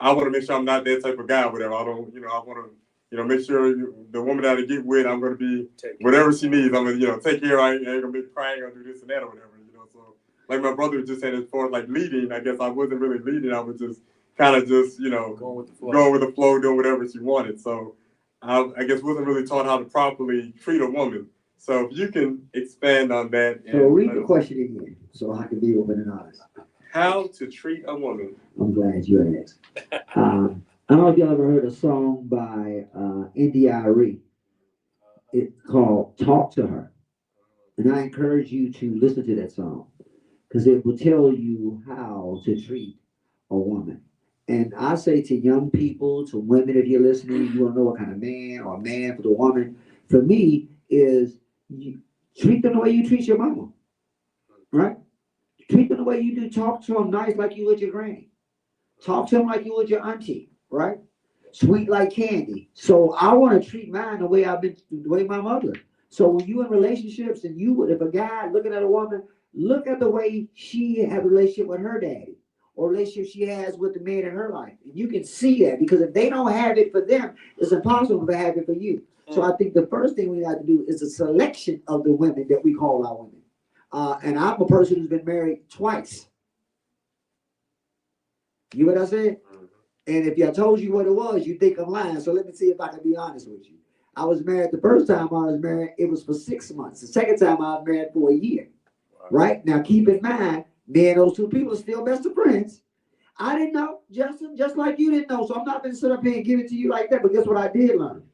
I want to make sure I'm not that type of guy or whatever. I don't, I want to, make sure the woman that I get with, I'm going to be whatever she needs. I'm going to, take care. I ain't going to be crying or do this and that or whatever, So like my brother just said, as far as like leading, I guess I wasn't really leading. I was just kind of just, going with the flow, doing whatever she wanted. So I guess wasn't really taught how to properly treat a woman. So if you can expand on that. So read the question again, so I can be open and honest. How to treat a woman. I'm glad you asked. I don't know if y'all ever heard a song by N.D.I.R.E. It's called Talk to Her. And I encourage you to listen to that song, because it will tell you how to treat a woman. And I say to young people, to women, if you're listening, you want to know what kind of man or a man for the woman. For me, is you treat them the way you treat your mama, right? Treat them the way you do. Talk to them nice like you would your granny. Talk to them like you would your auntie, right? Sweet like candy. So I want to treat mine the way the way my mother. So when you in relationships and if a guy looking at a woman, look at the way she had a relationship with her daddy, or relationship she has with the man in her life. And you can see that because if they don't have it for them, it's impossible to have it for you. So I think the first thing we have to do is a selection of the women that we call our women. And I'm a person who's been married twice. You know what I said? And if I told you what it was, you think I'm lying. So let me see if I can be honest with you. I was married the first time I was married, it was for 6 months. The second time I was married for a year. Right? Now keep in mind, me and those two people are still best of friends. I didn't know, Justin, just like you didn't know. So I'm not going to sit up here and give it to you like that. But guess what I did learn?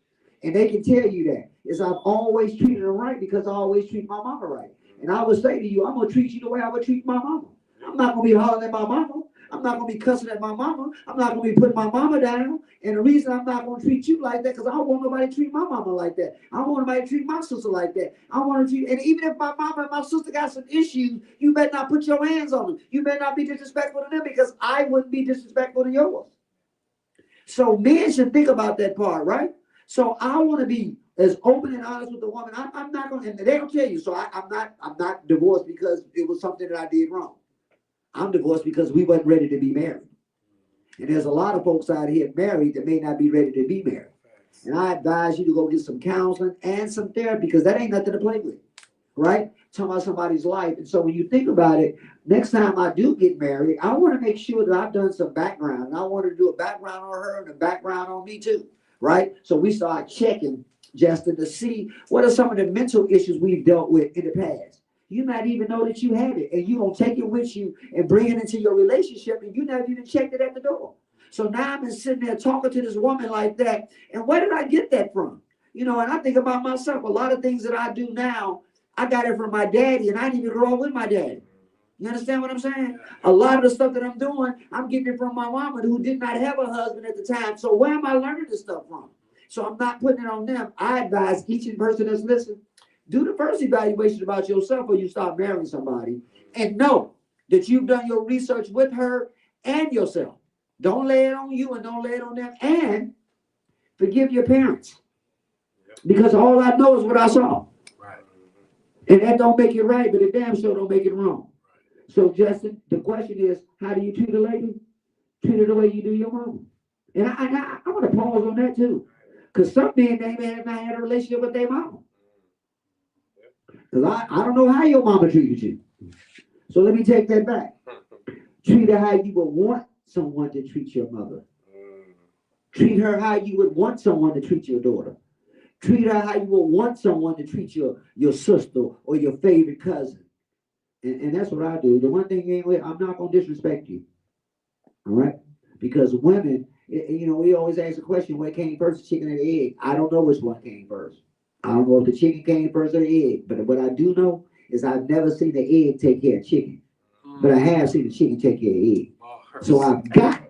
And they can tell you that is I've always treated them right because I always treat my mama right. And I would say to you, I'm going to treat you the way I would treat my mama. I'm not going to be hollering at my mama. I'm not going to be cussing at my mama. I'm not going to be putting my mama down. And the reason I'm not going to treat you like that because I don't want nobody to treat my mama like that. I don't want nobody to treat my sister like that. I want to treat, and even if my mama and my sister got some issues, you better not put your hands on them. You better not be disrespectful to them because I wouldn't be disrespectful to yours. So men should think about that part, right? So I want to be as open and honest with the woman. I'm not going to, and they'll tell you. So I'm not divorced because it was something that I did wrong. I'm divorced because we wasn't ready to be married. And there's a lot of folks out here married that may not be ready to be married. And I advise you to go get some counseling and some therapy because that ain't nothing to play with, right? Talking about somebody's life. And so when you think about it, next time I do get married, I want to make sure that I've done some background. And I want to do a background on her and a background on me too, right? So we start checking, Justin, to see what are some of the mental issues we've dealt with in the past. You might even know that you have it, and you don't take it with you and bring it into your relationship, and you never even checked it at the door. So now I've been sitting there talking to this woman like that, and where did I get that from? You know, and I think about myself. A lot of things that I do now, I got it from my daddy, and I didn't even grow up with my daddy. You understand what I'm saying? A lot of the stuff that I'm doing, I'm getting it from my mama who did not have a husband at the time. So where am I learning this stuff from? So I'm not putting it on them. I advise each person that's listening, do the first evaluation about yourself before you start marrying somebody and know that you've done your research with her and yourself. Don't lay it on you and don't lay it on them. And forgive your parents. Because all I know is what I saw. Right. And that don't make it right, but it damn sure don't make it wrong. So Justin, the question is, how do you treat a lady? Treat her the way you do your mom. And I want to pause on that too. Because some men, they may have not had a relationship with their mama. Because I don't know how your mama treated you. So let me take that back. Treat her how you would want someone to treat your mother. Treat her how you would want someone to treat your daughter. Treat her how you would want someone to treat your sister or your favorite cousin. And that's what I do. The one thing you ain't with, I'm not going to disrespect you. All right? Because women, you know, we always ask the question, what came first, the chicken or the egg? I don't know which one came first. I don't know if the chicken came first or the egg, but what I do know is I've never seen the egg take care of chicken, but I have seen the chicken take care of the egg. So I've got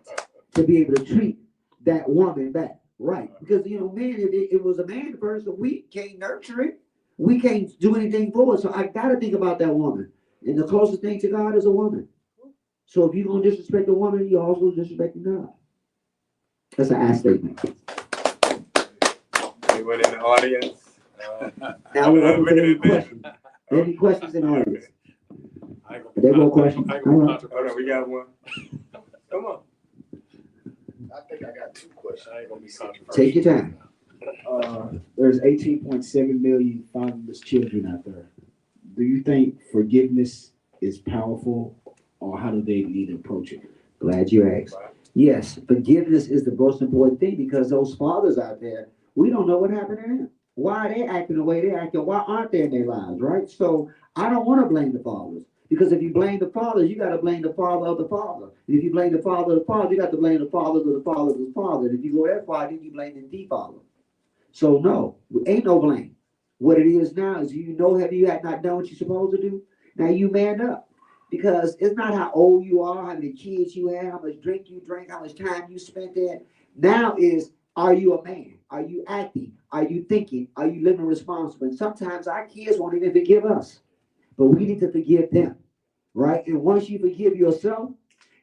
to be able to treat that woman back, right? Because, you know, man, if it was a man first, we can't nurture it. We can't do anything for it. So I got to think about that woman. And the closest thing to God is a woman. So if you're going to disrespect a woman, you're also disrespecting God. That's an ass statement. Anyone in the audience? Now we're open to any questions. Any questions in the audience? There go questions. Hold on, we got one. Come on. I think I got two questions. I ain't gonna be controversial. Take your time. There's 18.7 million fatherless children out there. Do you think forgiveness is powerful, or how do they need to approach it? Glad you asked. Yes, forgiveness is the most important thing because those fathers out there, we don't know what happened to them. Why are they acting the way they're acting? Why aren't they in their lives, right? So I don't want to blame the fathers. Because if you blame the fathers, you got to blame the father of the father. And if you blame the father of the father, you got to blame the father of the father of the father. And if you go that far, then you blame the father. So no, ain't no blame. What it is now is have you had not done what you're supposed to do? Now you man up. Because it's not how old you are, how many kids you have, how much drink you drink, how much time you spent there. Now is, are you a man? Are you acting? Are you thinking? Are you living responsible? And sometimes our kids won't even forgive us. But we need to forgive them, right? And once you forgive yourself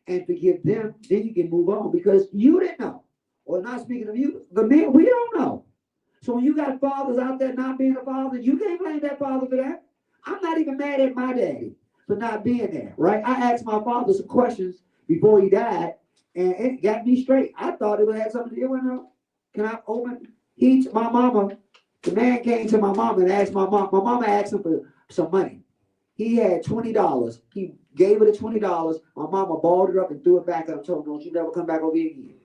and forgive them, then you can move on because you didn't know. Or not speaking of you, the men, we don't know. So when you got fathers out there not being a father, you can't blame that father for that. I'm not even mad at my daddy for not being there, right? I asked my father some questions before he died, and it got me straight. I thought it would have something to do with it. Can I open? My mama, the man came to my mama and asked my mom. My mama asked him for some money. He had $20. He gave her the $20. My mama balled it up and threw it back up and told him, don't you never come back over here again.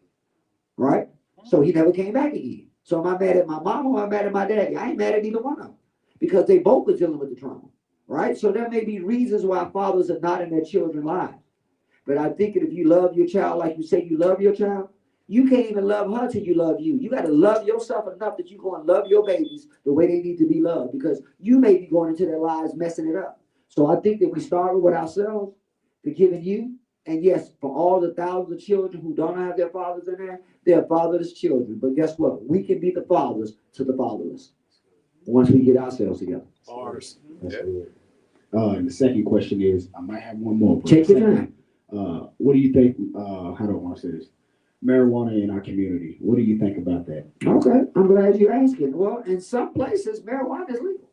Right? So he never came back again. So am I mad at my mama or am I mad at my daddy? I ain't mad at either one of them because they both were dealing with the trauma. Right? So there may be reasons why fathers are not in their children's lives. But I think that if you love your child like you say you love your child, you can't even love her till you love you. You got to love yourself enough that you go and love your babies the way they need to be loved because you may be going into their lives messing it up. So I think that we start with ourselves, forgiving you. And yes, for all the thousands of children who don't have their fathers in there, they're fatherless children. But guess what? We can be the fathers to the fatherless once we get ourselves together. Bars. That's good. And the second question is, I might have one more. But Take your second, time. what do you think, how do I want to say this? Marijuana in our community. What do you think about that? Okay, I'm glad you're asking. Well, in some places, marijuana is legal.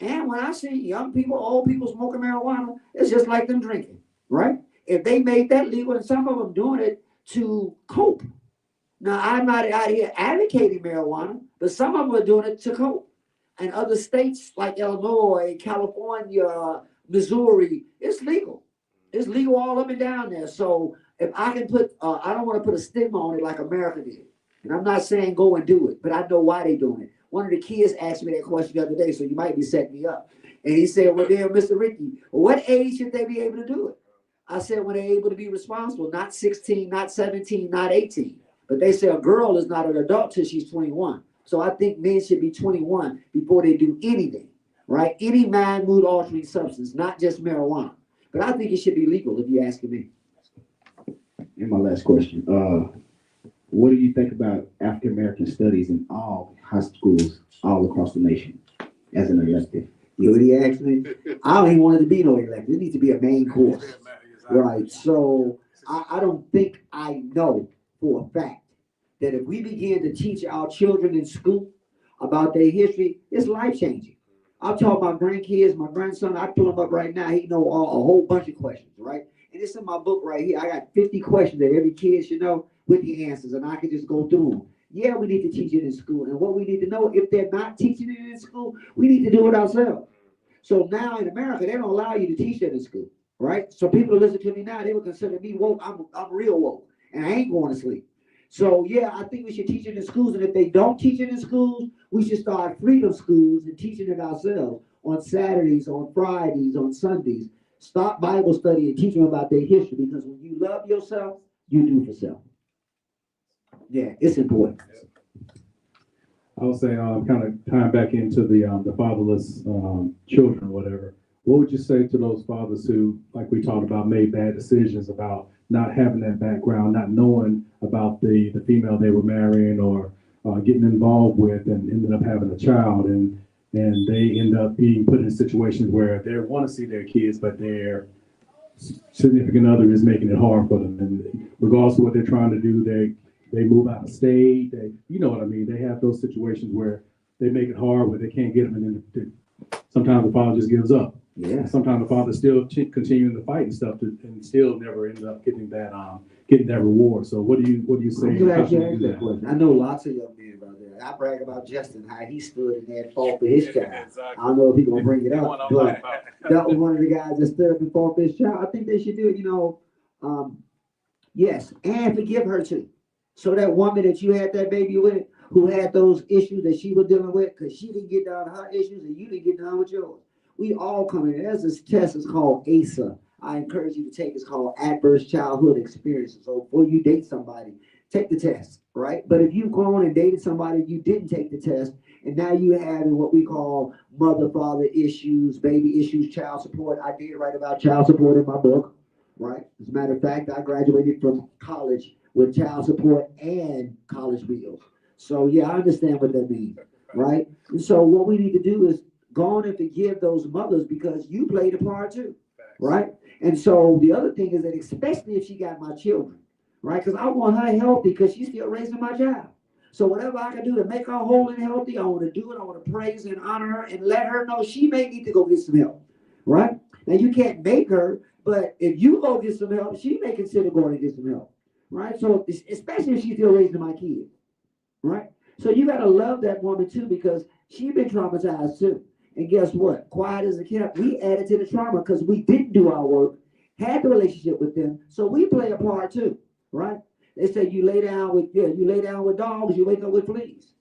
And when I see young people, old people smoking marijuana, it's just like them drinking, right? If they made that legal and some of them doing it to cope. Now, I'm not out here advocating marijuana, but some of them are doing it to cope. And other states like Illinois, California, Missouri, it's legal. It's legal all up and down there. So if I can put, I don't want to put a stigma on it like America did. And I'm not saying go and do it, but I know why they're doing it. One of the kids asked me that question the other day, so you might be setting me up. And he said, well, there, Mr. Ricky, what age should they be able to do it? I said, when they're able to be responsible, not 16, not 17, not 18. But they say a girl is not an adult till she's 21. So I think men should be 21 before they do anything, right? Any mind, mood altering substance, not just marijuana. But I think it should be legal if you're asking me. And my last question. What do you think about African American studies in all high schools all across the nation as an elective? You know what he asked me? I don't even want it to be no elective. It needs to be a main course. Right. So I don't think I know for a fact that if we begin to teach our children in school about their history, it's life-changing. I'm talking about grandkids, my grandson, I pull him up right now. He know a whole bunch of questions, right? And it's in my book right here. I got 50 questions that every kid should know with the answers, and I can just go through them. Yeah, we need to teach it in school. And what we need to know, if they're not teaching it in school, we need to do it ourselves. So now in America, they don't allow you to teach that in school, right? So people who listen to me now, they would consider me woke. I'm real woke, and I ain't going to sleep. So yeah, I think we should teach it in schools. And if they don't teach it in schools, we should start freedom schools and teaching it ourselves on Saturdays, on Fridays, on Sundays. Stop Bible study and teach them about their history, because when you love yourself, you do for self. Yeah, it's important. I would say, kind of tying back into the fatherless children or whatever. What would you say to those fathers who, like we talked about, made bad decisions about not having that background, not knowing about the female they were marrying or getting involved with, and ended up having a child, and they end up being put in situations where they want to see their kids, but their significant other is making it hard for them, and regardless of what they're trying to do, they move out of state. You know what I mean? They have those situations where they make it hard, where they can't get them, and then sometimes the father just gives up. Yeah. Sometimes the father still continuing to fight and stuff, and still never ends up getting that reward. So what do you say? I'm glad you asked that question. I know lots of young men about that. I brag about Justin, how he stood in there and fought for his child. Exactly. I don't know if he's gonna bring it up, but that was one of the guys that stood up and fought for his child. I think they should do it, yes, and forgive her too. So that woman that you had that baby with, who had those issues that she was dealing with, because she didn't get down her issues and you didn't get down with yours. We all come in. There's this test, it's called ASA. I encourage you to take. It's called Adverse Childhood Experiences. So before you date somebody, take the test, right? But if you've gone and dated somebody, you didn't take the test, and now you have what we call mother-father issues, baby issues, child support. I did write about child support in my book, right? As a matter of fact, I graduated from college with child support and college bills. So yeah, I understand what that means, right? And so what we need to do is go on and forgive those mothers, because you played a part too, right? And so the other thing is that, especially if she got my children, right? Because I want her healthy, because she's still raising my child. So whatever I can do to make her whole and healthy, I want to do it. I want to praise and honor her and let her know she may need to go get some help, right? Now you can't make her, But if you go get some help, she may consider going to get some help, right? So especially if she's still raising my kids, right? So you gotta love that woman too, because she been traumatized too. And guess what? Quiet as a cat, we added to the trauma because we didn't do our work, had the relationship with them, so we play a part too, right? They say you lay down with dogs, you wake up with fleas.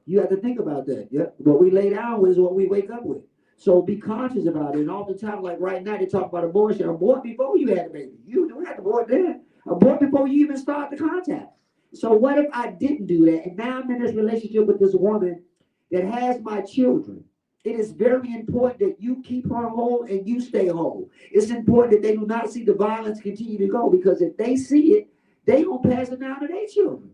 You have to think about that. Yeah, what we lay down with is what we wake up with. So be conscious about it. And all the time, like right now, they talk about abortion. Abort before you had a baby. You don't have to abort then. Abort before you even start the contact. So what if I didn't do that? And now I'm in this relationship with this woman that has my children. It is very important that you keep her whole and you stay whole. It's important that they do not see the violence continue to go, because if they see it, they gonna pass it down to their children.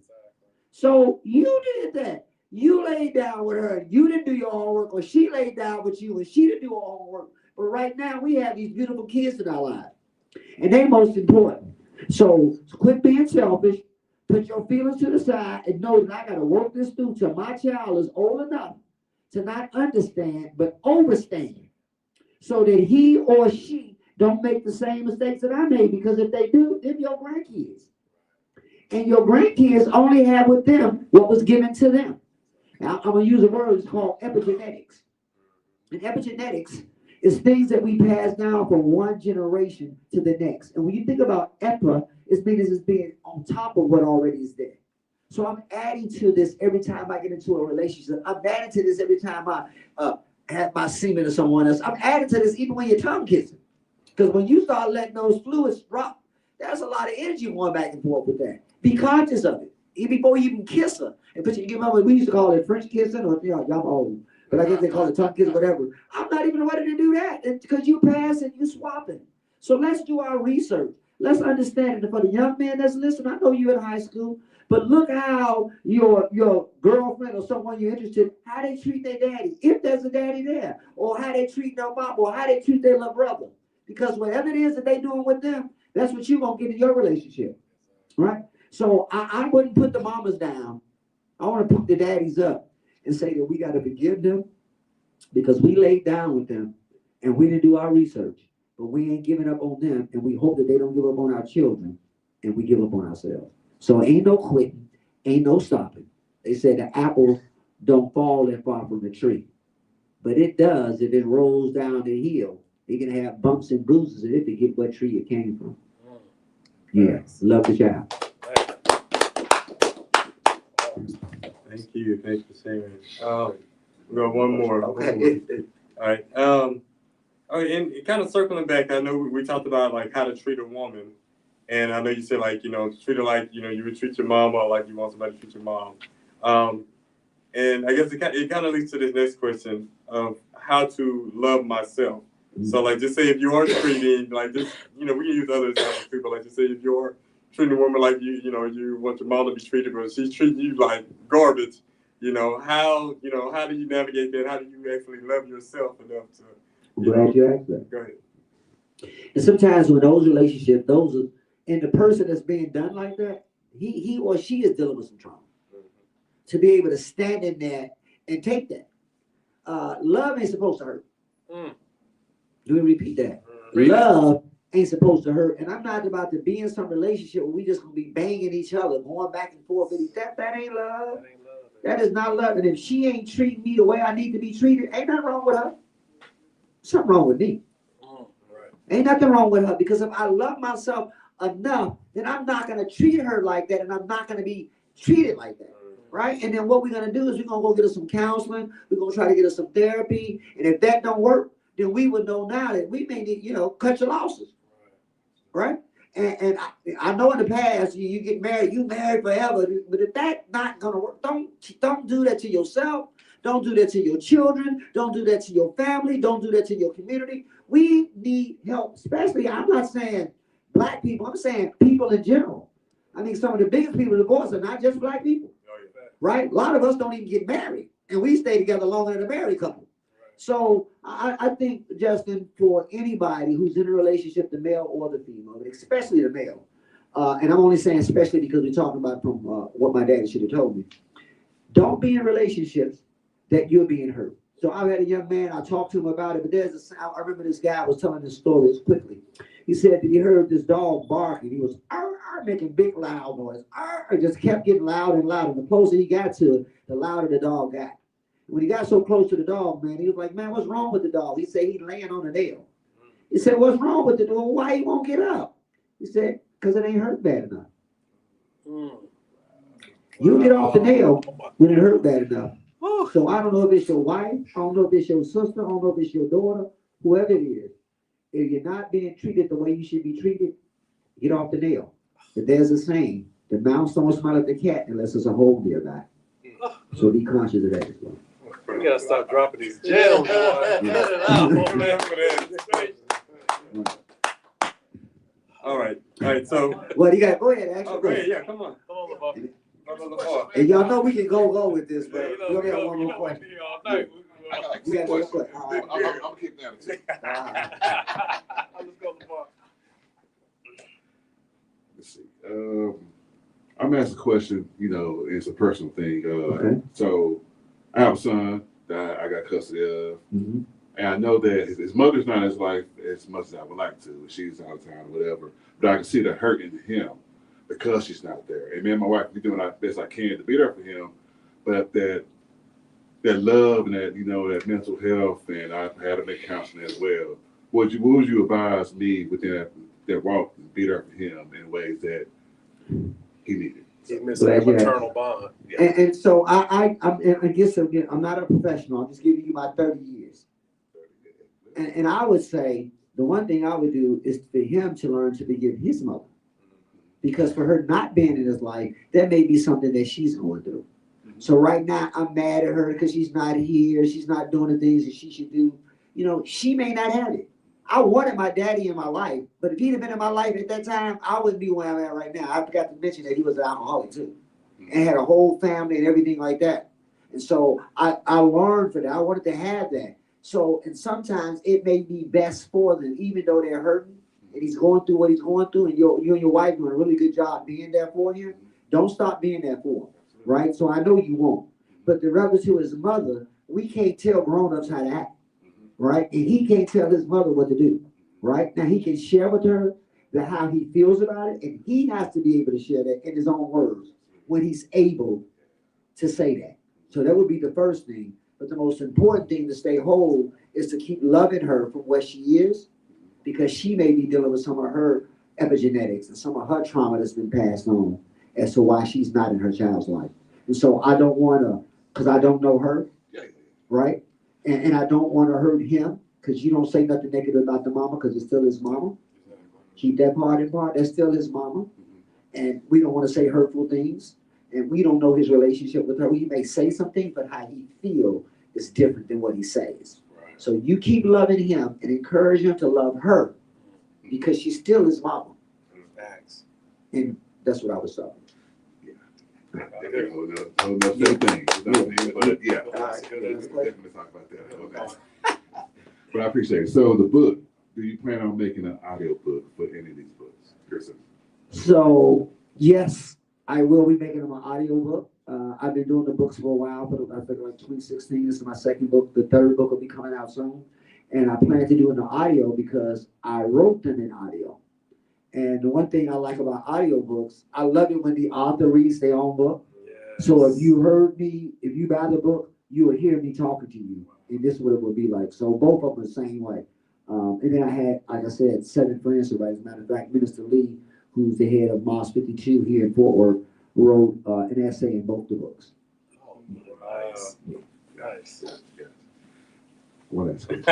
So you did that. You laid down with her, and you didn't do your homework, or she laid down with you and she didn't do her homework. But right now we have these beautiful kids in our lives, and they most important. So quit being selfish, put your feelings to the side, and know that I gotta work this through till my child is old enough to not understand but overstand, so that he or she don't make the same mistakes that I made. Because if they do, they're your grandkids. And your grandkids only have with them what was given to them. Now, I'm going to use a word, it's called epigenetics. And epigenetics is things that we pass down from one generation to the next. And when you think about epi, it means it's being on top of what already is there. So I'm adding to this every time I get into a relationship. I'm adding to this every time I have my semen to someone else. I'm adding to this even when you're tongue kissing. Because when you start letting those fluids drop, there's a lot of energy going back and forth with that. Be conscious of it. Even before you even kiss her. And put you give her, we used to call it French kissing, or y'all old. But I guess they call it tongue kissing, whatever. I'm not even ready to do that. Because you pass and you swapping. So let's do our research. Let's understand it. And for the young man that's listening, I know you're in high school, but look how your girlfriend or someone you're interested in, how they treat their daddy, if there's a daddy there, or how they treat their mom, or how they treat their little brother. Because whatever it is that they doing with them, that's what you're going to get in your relationship, right? So I wouldn't put the mamas down. I want to put the daddies up and say that we got to forgive them, because we laid down with them and we didn't do our research, but we ain't giving up on them, and we hope that they don't give up on our children, and we give up on ourselves. So ain't no quitting, ain't no stopping. They said the apple don't fall that far from the tree, but it does if it rolls down the hill. It can have bumps and bruises if it get what tree it came from. Yeah, love the child. Thank you for sharing. We got one more. Okay. All right. And kind of circling back, I know we talked about like how to treat a woman, and I know you said like treat her like you would treat your mom, or like you want somebody to treat your mom. And I guess it kind of leads to this next question of how to love myself. So like, just say if you are treating like just we can use other examples too, but like just say if you're treating a woman like you want your mom to be treated, but she's treating you like garbage. How do you navigate that? How do you actually love yourself enough to? I'm glad you asked that. Go ahead. And sometimes when those relationships, and the person that's being done like that, he or she is dealing with some trauma. To be able to stand in that and take that. Love ain't supposed to hurt. Let me repeat that. Love ain't supposed to hurt. And I'm not about to be in some relationship where we just gonna be banging each other, going back and forth. That ain't love. That is not love. And if she ain't treating me the way I need to be treated, ain't nothing wrong with her. Something wrong with me. Ain't nothing wrong with her, because if I love myself enough, then I'm not gonna treat her like that, and I'm not gonna be treated like that. Right? And then what we're gonna do is we're gonna go get us some counseling, we're gonna try to get us some therapy, and if that don't work, then we would know now that we may need, cut your losses. Right? And I know in the past you get married, you married forever, but if that's not gonna work, don't do that to yourself, don't do that to your children, don't do that to your family, don't do that to your community. We need help, especially, I'm not saying black people, I'm saying people in general. I mean, some of the biggest people divorce are not just black people. Right? A lot of us don't even get married, and we stay together longer than a married couple. So I think, Justin, for anybody who's in a relationship, the male or the female, but especially the male, and I'm only saying especially because we're talking about from what my daddy should have told me, don't be in relationships that you're being hurt. So I had a young man, I talked to him about it, but I remember this guy was telling this story quickly. He said that he heard this dog barking. He was making big loud noise. It just kept getting loud and louder. The closer he got to it, the louder the dog got. When he got so close to the dog, man, he was like, man, what's wrong with the dog? He said he's laying on a nail. He said, what's wrong with the dog? Why he won't get up? He said, because it ain't hurt bad enough. You get off the nail when it hurt bad enough. So I don't know if it's your wife, I don't know if it's your sister, I don't know if it's your daughter, whoever it is. If you're not being treated the way you should be treated, get off the nail. But there's a saying, the mouse don't smell at the cat unless it's a hole nearby. So be conscious of that as well. We gotta stop dropping these gems, boy. Cut it out. All right. So. Well, you got go ahead, actually. Oh, go ahead. Yeah, come on. Come on, LeVar. And y'all know we can go with this, but You we know, only have one more question. all night. You got one question. All right. I'm keep that. Let's go, LeVar. Let's see. I'm asking a question, it's a personal thing. Okay. So I have a son that I got custody of. Mm-hmm. And I know that his mother's not in his life as much as I would like to. She's out of town or whatever. But I can see the hurt in him because she's not there. And me and my wife, we're doing our best I can to be there for him. But that love and that mental health, and I've had to make counseling as well. Would you advise me within that walk to be there for him in ways that he needed? He's missing that maternal bond. Yeah. And so I guess again, I'm not a professional. I'm just giving you my 30 years. And I would say the one thing I would do is for him to learn to forgive his mother. Because for her not being in his life, that may be something that she's going through. So right now, I'm mad at her because she's not here. She's not doing the things that she should do. She may not have it. I wanted my daddy in my life, but if he'd have been in my life at that time, I wouldn't be where I'm at right now. I forgot to mention that he was an alcoholic too, and had a whole family and everything like that. And so I learned for that. I wanted to have that. So, and sometimes it may be best for them, even though they're hurting and he's going through what he's going through, and you and your wife doing a really good job being there for him. Don't stop being there for him, right? So I know you won't. But the relative to his mother, we can't tell grown-ups how to act, right? And he can't tell his mother what to do, right? Now he can share with her how he feels about it, and he has to be able to share that in his own words when he's able to say that. So that would be the first thing. But the most important thing to stay whole is to keep loving her from where she is, because she may be dealing with some of her epigenetics and some of her trauma that's been passed on as to why she's not in her child's life. And so I don't want to, because I don't know her, right? And I don't want to hurt him, because you don't say nothing negative about the mama, because it's still his mama. Keep that part in part. That's still his mama. And we don't want to say hurtful things. And we don't know his relationship with her. He may say something, but how he feels is different than what he says. Right. So you keep loving him and encourage him to love her, because she's still his mama. Thanks. And that's what I was saying. But I appreciate it. So the book, do you plan on making an audio book for any of these books yourself? So yes, I will be making them an audio book. I've been doing the books for a while, but I think like 2016 this is my second book. The third book will be coming out soon. And I plan to do it in audio because I wrote them in audio. And the one thing I like about audiobooks, I love it when the author reads their own book. Yes. So if you heard me, if you buy the book, you will hear me talking to you. And this is what it will be like. So both of them the same way. And then I had, like I said, 7 friends to write. As a matter of fact, Minister Lee, who's the head of Mosque 52 here in Fort Worth, wrote an essay in both the books. Oh, nice. Nice. One last question.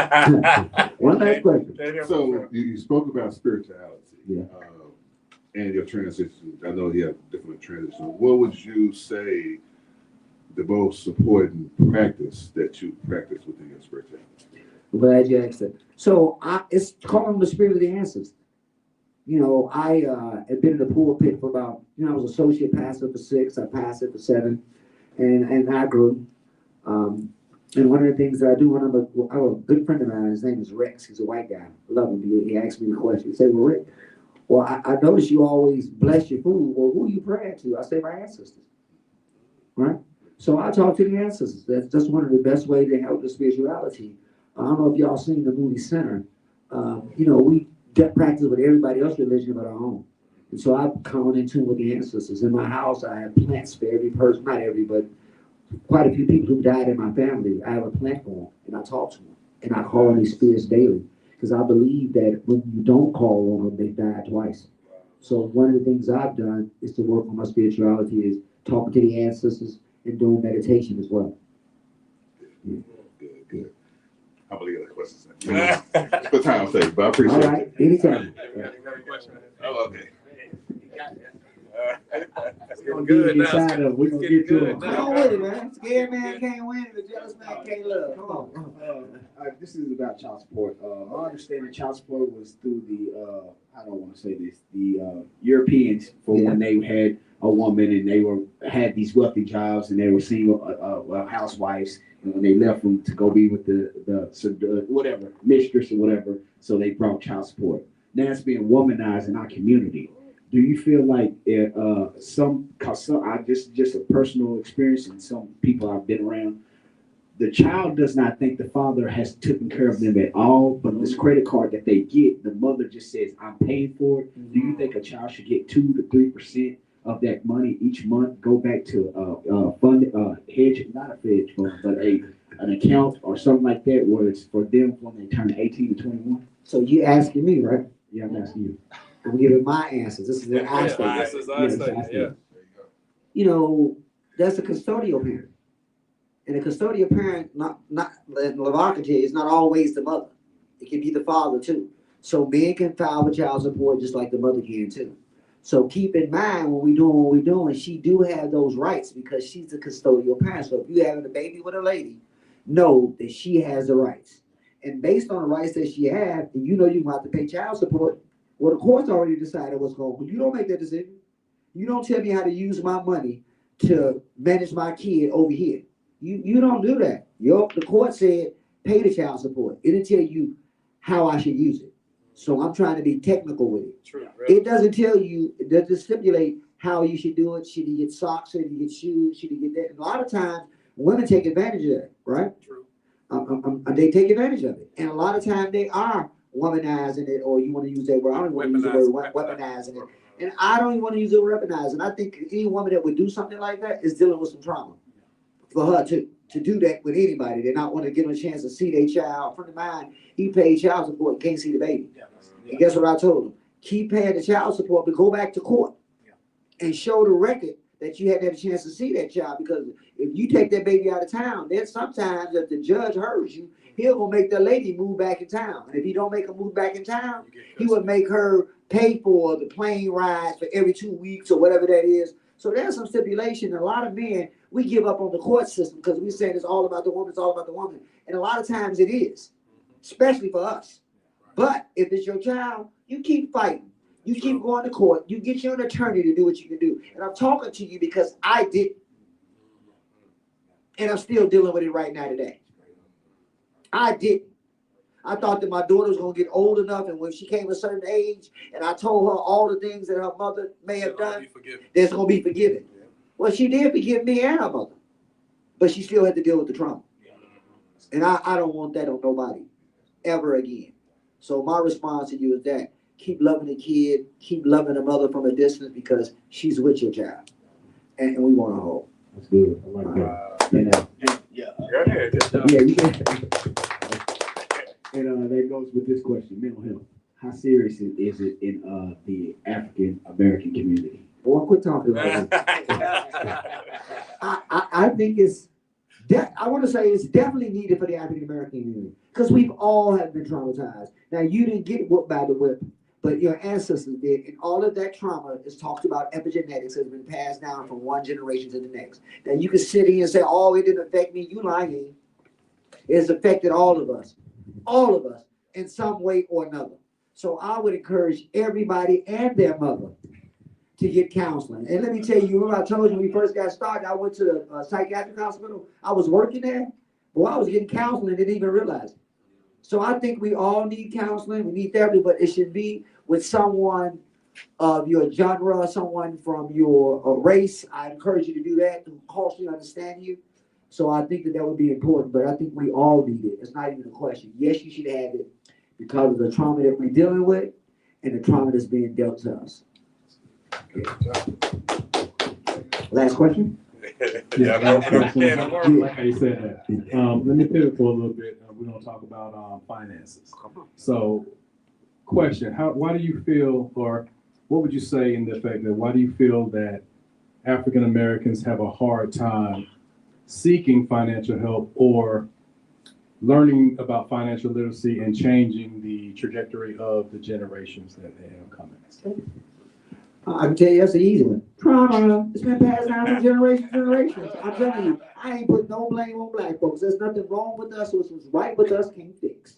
One last question. So you spoke about spirituality. Yeah. And your transition. I know you have different transitions. What would you say the most important practice that you practice within your spirituality? I'm glad you asked that. So it's calling the spirit of the ancestors. I had been in the pulpit for about, I was associate pastor for 6, I pastored for 7, and I grew. And one of the things that I do, I have a good friend of mine, his name is Rex, he's a white guy, I love him. He asked me the question, he said, well, Rick, I notice you always bless your food. Well, who are you praying to? I say, my ancestors, right? So I talk to the ancestors. That's one of the best ways to help the spirituality. I don't know if y'all seen the movie Sinner. practice with everybody else's religion but our own. And so I've come in tune with the ancestors. In my house, I have plants for every person, not every, but quite a few people who died in my family. I have a plant for them, and I talk to them, and I call on these spirits daily, because I believe that when you don't call on them, they die twice. So one of the things I've done is to work on my spirituality, is talking to the ancestors and doing meditation as well. Good. I believe the questions. For time's sake, but I appreciate All it. right, anytime. Oh, okay. It's getting good now. Inside of, we're gonna get to it. Come on with it, man. Scared man can't win, and the jealous man can't love. Come on. All right, this is about child support. My understanding child support was through the, I don't want to say this, the Europeans, for when they had a woman and they had these wealthy jobs and they were single housewives, and when they left them to go be with the whatever, mistress or whatever, so they brought child support. Now it's being womanized in our community. Do you feel like just a personal experience, and some people I've been around, the child does not think the father has taken care of them at all, but this credit card that they get, the mother just says, I'm paying for it. Do you think a child should get 2 to 3% of that money each month, go back to hedge, not a hedge fund, but an account or something like that, where it's for them when they turn 18 to 21? So you asking me, right? Yeah, I'm asking you. I'm giving my answers. This is an I statement. This is our statement, yeah. You know, that's a custodial parent. And a custodial parent, not Levarcate, is not always the mother. It can be the father too. So men can file for child support just like the mother can too. So keep in mind when we're doing what we're doing, she do have those rights because she's the custodial parent. So if you're having a baby with a lady, know that she has the rights. And based on the rights that she has, and you know you're going to have to pay child support, well, the court's already decided what's going on. You don't make that decision. You don't tell me how to use my money to manage my kid over here. You don't do that. The court said pay the child support. It didn't tell you how I should use it. So I'm trying to be technical with it. True, really. It doesn't tell you, it doesn't stipulate how you should do it. Should he get socks? Should he get shoes? Should he get that? And a lot of times, women take advantage of that, right? True. They take advantage of it. And a lot of times they are womanizing it, or you want to use that word. I don't want to use the word weaponizing it. And I don't even want to use the word weaponizing. I think any woman that would do something like that is dealing with some trauma. For her to do that with anybody, they not want to give them a chance to see their child. A friend of mine, he paid child support, can't see the baby. And guess what I told him? Keep paying the child support, but go back to court and show the record that you had a chance to see that child. Because if you take that baby out of town, then sometimes if the judge hears you, he'll go make the lady move back in town. And if he don't make her move back in town, he would make her pay for the plane rides for every 2 weeks or whatever that is. So there's some stipulation. A lot of men, we give up on the court system because we say it's all about the woman, it's all about the woman. And a lot of times it is, especially for us. But if it's your child, you keep fighting. You keep going to court. You get you an attorney to do what you can do. And I'm talking to you because I did. And I'm still dealing with it right now today. I didn't. I thought that my daughter was going to get old enough, and when she came a certain age, and I told her all the things that her mother may have done, that's going to be forgiven. Well, she did forgive me and her mother, but she still had to deal with the trauma. And I don't want that on nobody ever again. So my response to you is that keep loving the kid, keep loving the mother from a distance because she's with your child, and we want to hold. That's good. I like that. You can. That goes with this question: mental health. How serious is it in the African American community? Boy, quit talking about it. I think I want to say it's definitely needed for the African American community because we've all have been traumatized. Now you didn't get whooped by the whip, but your ancestors did, and all of that trauma is talked about. Epigenetics has been passed down from one generation to the next. Now you can sit here and say, "Oh, it didn't affect me." You lying. It's affected all of us in some way or another. So I would encourage everybody and their mother to get counseling. And let me tell you, remember I told you when we first got started, I went to the psychiatric hospital. I was working there. Boy, I was getting counseling and didn't even realize it. So I think we all need counseling. We need therapy, but it should be with someone of your genre, someone from your race. I encourage you to do that to culturally understand you. So I think that would be important, but I think we all need it. It's not even a question. Yes, you should have it because of the trauma that we're dealing with, and the trauma that's being dealt to us. Last question? Yeah, Open up a last can of question. worms. Like I said that. Let me pivot for a little bit. We're gonna talk about finances. So, question: why do you feel, or what would you say in the effect that why do you feel that African Americans have a hard time seeking financial help or learning about financial literacy and changing the trajectory of the generations that they have coming? I can tell you that's the easy one. Trauma. It's been passed down from generation to generation. I'm telling you, I ain't put no blame on black folks. There's nothing wrong with us. What's right with us can't fix.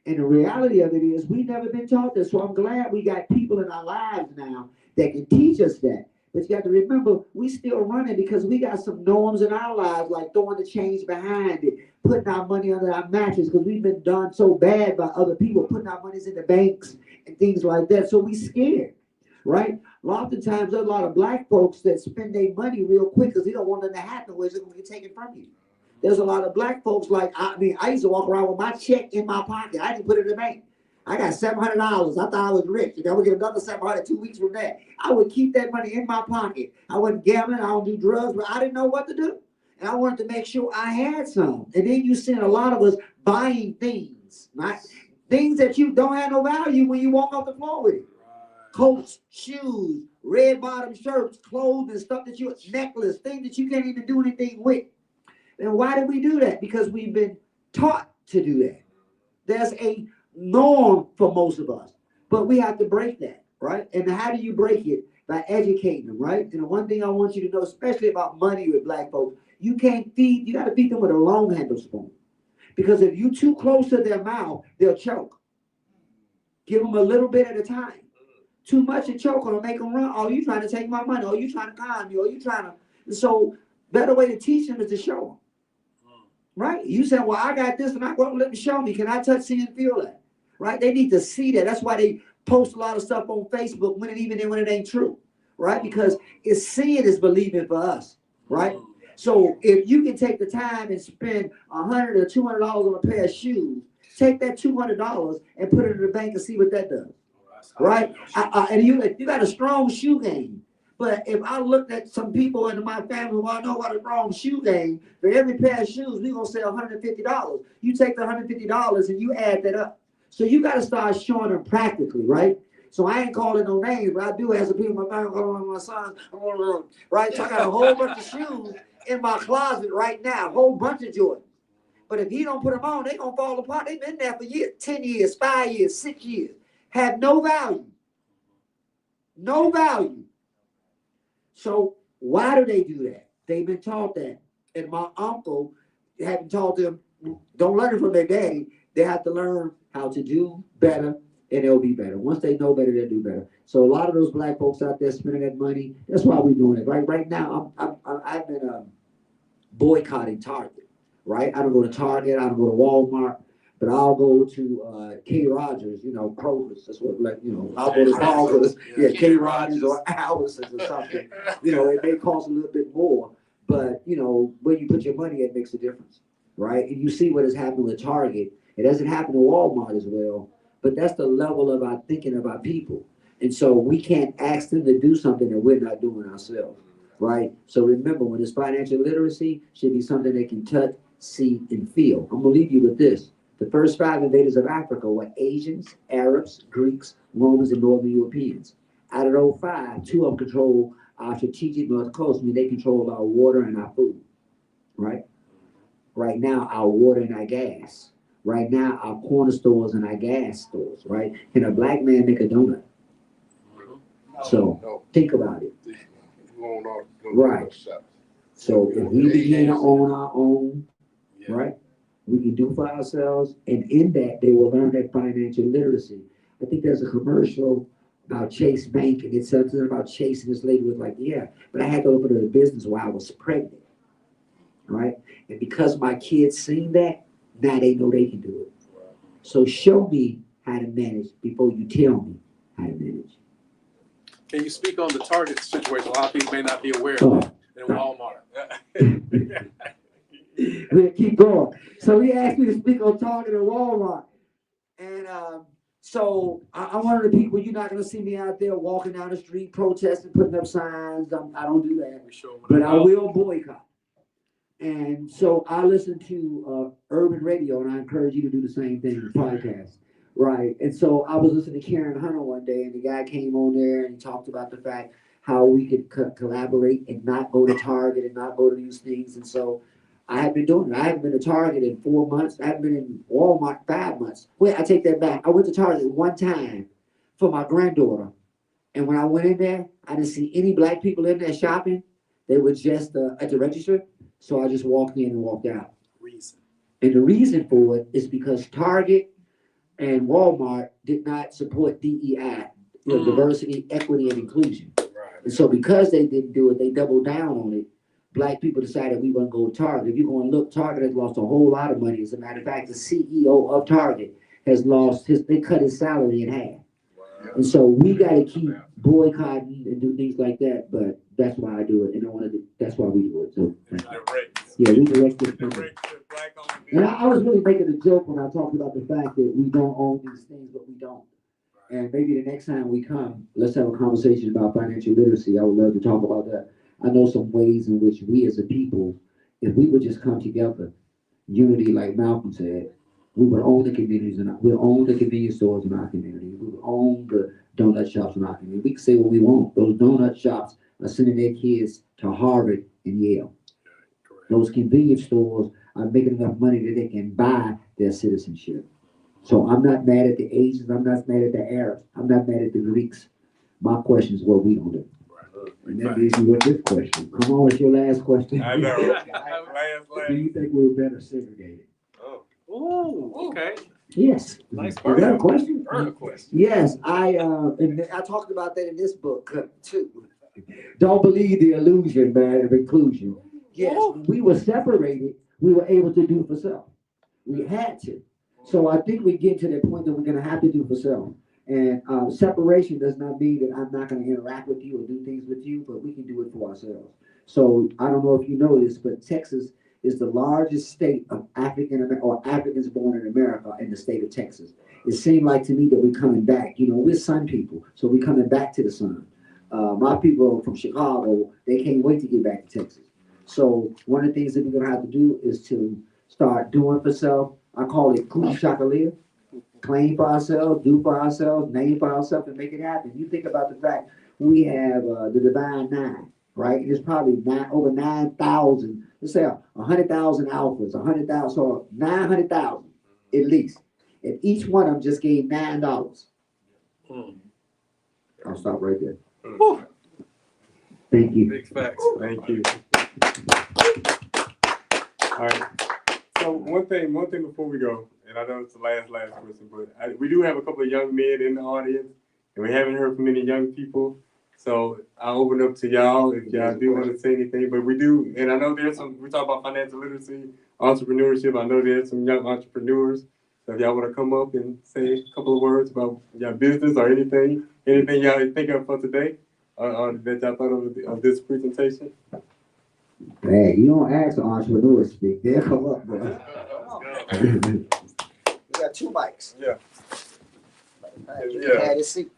And the reality of it is we never been taught this. So I'm glad we got people in our lives now that can teach us that. But you got to remember, we still running because we got some norms in our lives, like throwing the change behind it, putting our money under our mattress because we've been done so bad by other people, putting our monies in the banks and things like that. So we scared, right? Oftentimes, there's a lot of black folks that spend their money real quick because they don't want nothing to happen where it's going to get taken from you. There's a lot of black folks I used to walk around with my check in my pocket. I didn't put it in the bank. I got $700. I thought I was rich. I would get another $700 2 weeks from that. I would keep that money in my pocket. I wasn't gambling. I don't do drugs, but I didn't know what to do. And I wanted to make sure I had some. And then you see a lot of us buying things, right? Things that you don't have no value when you walk off the floor with it. Coats, shoes, red bottom shirts, clothes, and stuff necklace, things that you can't even do anything with. And why did we do that? Because we've been taught to do that. There's a norm for most of us, but we have to break that, right? And how do you break it? By educating them, right? And the one thing I want you to know, especially about money with black folks, you got to feed them with a long handle spoon. Because if you're too close to their mouth, they'll choke. Give them a little bit at a time. Too much and choke on them, make them run. Oh, you trying to take my money? Oh, you trying to con me? Oh, you trying to? And so, better way to teach them is to show them. Right? You said, well, I got this and I won't let me show me. Can I touch, see, and feel that? Right? They need to see that. That's why they post a lot of stuff on Facebook when it ain't true. Right? Because it's seeing is believing for us. Right? So if you can take the time and spend $100 or $200 on a pair of shoes, take that $200 and put it in the bank and see what that does. Right? And you got a strong shoe game. But if I looked at some people in my family who I know about a strong shoe game, for every pair of shoes, we're going to sell $150. You take the $150 and you add that up. So you got to start showing them practically, right? So I ain't calling no names, but I do have some people in my family calling my sons, right? So I got a whole bunch of shoes in my closet right now, a whole bunch of Jordans. But if he don't put them on, they're going to fall apart. They've been there for years, 10 years, 5 years, 6 years. Have no value. No value. So why do they do that? They've been taught that. And my uncle hadn't taught them, don't learn it from their daddy. They have to learn how to do better and they'll be better. Once they know better, they'll do better. So a lot of those black folks out there spending that money, that's why we're doing it. Right now, I've been boycotting Target, right? I don't go to Target, I don't go to Walmart, but I'll go to K. Rogers, Kroger's. That's what, I'll go to Kroger's, K. Rogers or Albertsons or something. It may cost a little bit more, but, where you put your money, it makes a difference, right? And you see what has happened with Target. It doesn't happen to Walmart as well, but that's the level of our thinking about people. And so we can't ask them to do something that we're not doing ourselves, right? So remember, when it's financial literacy, should be something they can touch, see, and feel. I'm going to leave you with this. The first 5 invaders of Africa were Asians, Arabs, Greeks, Romans, and Northern Europeans. Out of those 5, 2 of them control our strategic north coast. I mean, they control our water and our food, right? Right now, our water and our gas. Right now, our corner stores and our gas stores, right? Can a black man make a donut? So think about it. Right. So if we begin to own our own, right? We can do for ourselves, and in that, they will learn that financial literacy. I think there's a commercial about Chase Bank, and it said something about Chase, and this lady was like, yeah, but I had to open a business while I was pregnant, right? And because my kids seen that, now they know they can do it. So show me how to manage before you tell me how to manage. Can you speak on the Target situation? A lot of people may not be aware of that in Walmart. We'll keep going. So he asked me to speak on Target and Walmart. And So I'm one of the people, you're not gonna see me out there walking down the street protesting, putting up signs. I don't do that. We show 'em what But I I know. will boycott. And so I listen to urban radio, and I encourage you to do the same thing, podcast. Right. And so I was listening to Karen Hunter one day, and the guy came on there and he talked about the fact how we could collaborate and not go to Target and not go to these things. And so I have been doing it. I haven't been to Target in 4 months. I haven't been in Walmart 5 months. Wait, I take that back. I went to Target one time for my granddaughter. And when I went in there, I didn't see any black people in there shopping. They were just at the register. So I just walked in and walked out. Reason. And the reason for it is because Target and Walmart did not support DEI, diversity, equity, and inclusion. Right. And so because they didn't do it, they doubled down on it. Black people decided we wouldn't go to Target. If you're going to look, Target has lost a whole lot of money. As a matter of fact, the CEO of Target has lost they cut his salary in half. Wow. And so we got to keep boycotting and do things like that. But that's why I do it. And that's why we do it. So yeah, we direct it. And I was really making a joke when I talked about the fact that we don't own these things, but we don't. And maybe the next time we come, let's have a conversation about financial literacy. I would love to talk about that. I know some ways in which we as a people, if we would just come together, unity, like Malcolm said, we would own the communities and we'll own the convenience stores in our community. We would own the donut shops in our community. We can say what we want. Those donut shops are sending their kids to Harvard and Yale. Those convenience stores are making enough money that they can buy their citizenship. So I'm not mad at the Asians. I'm not mad at the Arabs. I'm not mad at the Greeks. My question is what we don't do. And that leaves you with this question. Come on, it's your last question. I know. Do you think we're better segregated? Ooh, okay. Yes. Nice Is that a question? Earn a question. Yes, and I talked about that in this book too. Don't believe the illusion, man, of inclusion. Yes, when we were separated, we were able to do for self. We had to. So I think we get to that point that we're going to have to do for self. And separation does not mean that I'm not going to interact with you or do things with you, but we can do it for ourselves. So I don't know if you know this, but Texas is the largest state of Africans born in America in the state of Texas. It seemed like to me that we're coming back. You know, we're sun people, so we're coming back to the sun. My people from Chicago, they can't wait to get back to Texas. So one of the things that we're going to have to do is to start doing for self. I call it Kuchi Chakalia. Claim for ourselves, do for ourselves, name for ourselves, and make it happen. You think about the fact we have the Divine Nine, right? There's probably over 9,000, let's say 100,000 alphas, 100,000, so 900,000 at least. And each one of them just gave $9. I'll stop right there. Thank you. Big facts. Thank you. All right. So one thing before we go, and I know it's the last question, but we do have a couple of young men in the audience, and we haven't heard from any young people. So I'll open up to y'all if y'all do want to say anything. But we do, and I know there's we talk about financial literacy, entrepreneurship. I know there's some young entrepreneurs. So if y'all want to come up and say a couple of words about your business or anything y'all think of for today, or that y'all thought of this presentation. Hey, you don't ask an entrepreneur to speak. They'll come up, bro. We got 2 mics. Yeah. You can have your seat.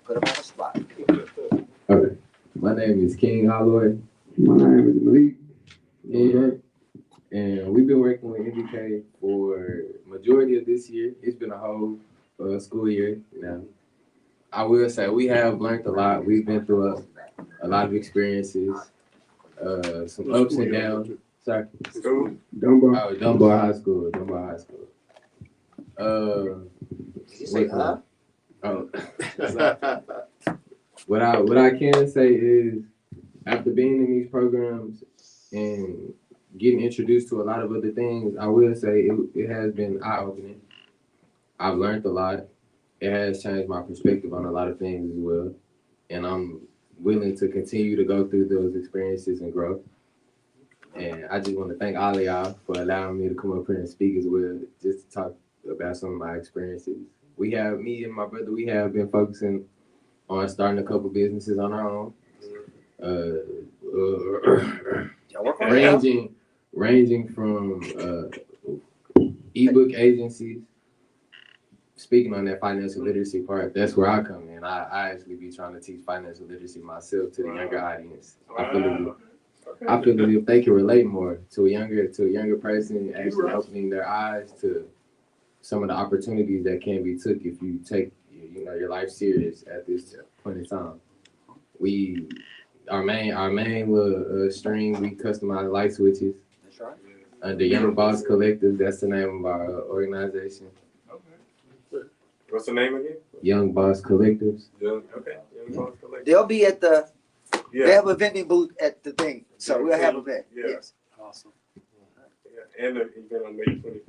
Put him on the spot. Okay. My name is King Holloway. My name is Malik. And we've been working with MBK for majority of this year. It's been a whole school year now. I will say we have learned a lot. We've been through a lot of experiences, some ups and downs. Sorry. Dunbar. Dunbar High School. You say, huh? What I can say is, after being in these programs and getting introduced to a lot of other things, I will say it has been eye-opening. I've learned a lot. It has changed my perspective on a lot of things as well. And I'm willing to continue to go through those experiences and grow. And I just want to thank all of y'all for allowing me to come up here and speak as well, just to talk about some of my experiences. Me and my brother, we have been focusing on starting a couple businesses on our own. Y'all work on it now. ranging from ebook agencies. Speaking on that financial literacy part, that's where I come in. I actually be trying to teach financial literacy myself to the younger audience. I feel that if they can relate more to a younger person, actually opening their eyes to some of the opportunities that can be took if you take your life serious at this point in time. Our main little stream, we customize light switches. That's right. The Young Boss Collective, that's the name of our organization. What's the name again? Young Boss Collectives. Young Boss Collective. They'll be at the. They Yeah, have a vending booth at the thing, so we'll have them there. Yeah. Yes. Awesome. yeah, and the event on May 21st,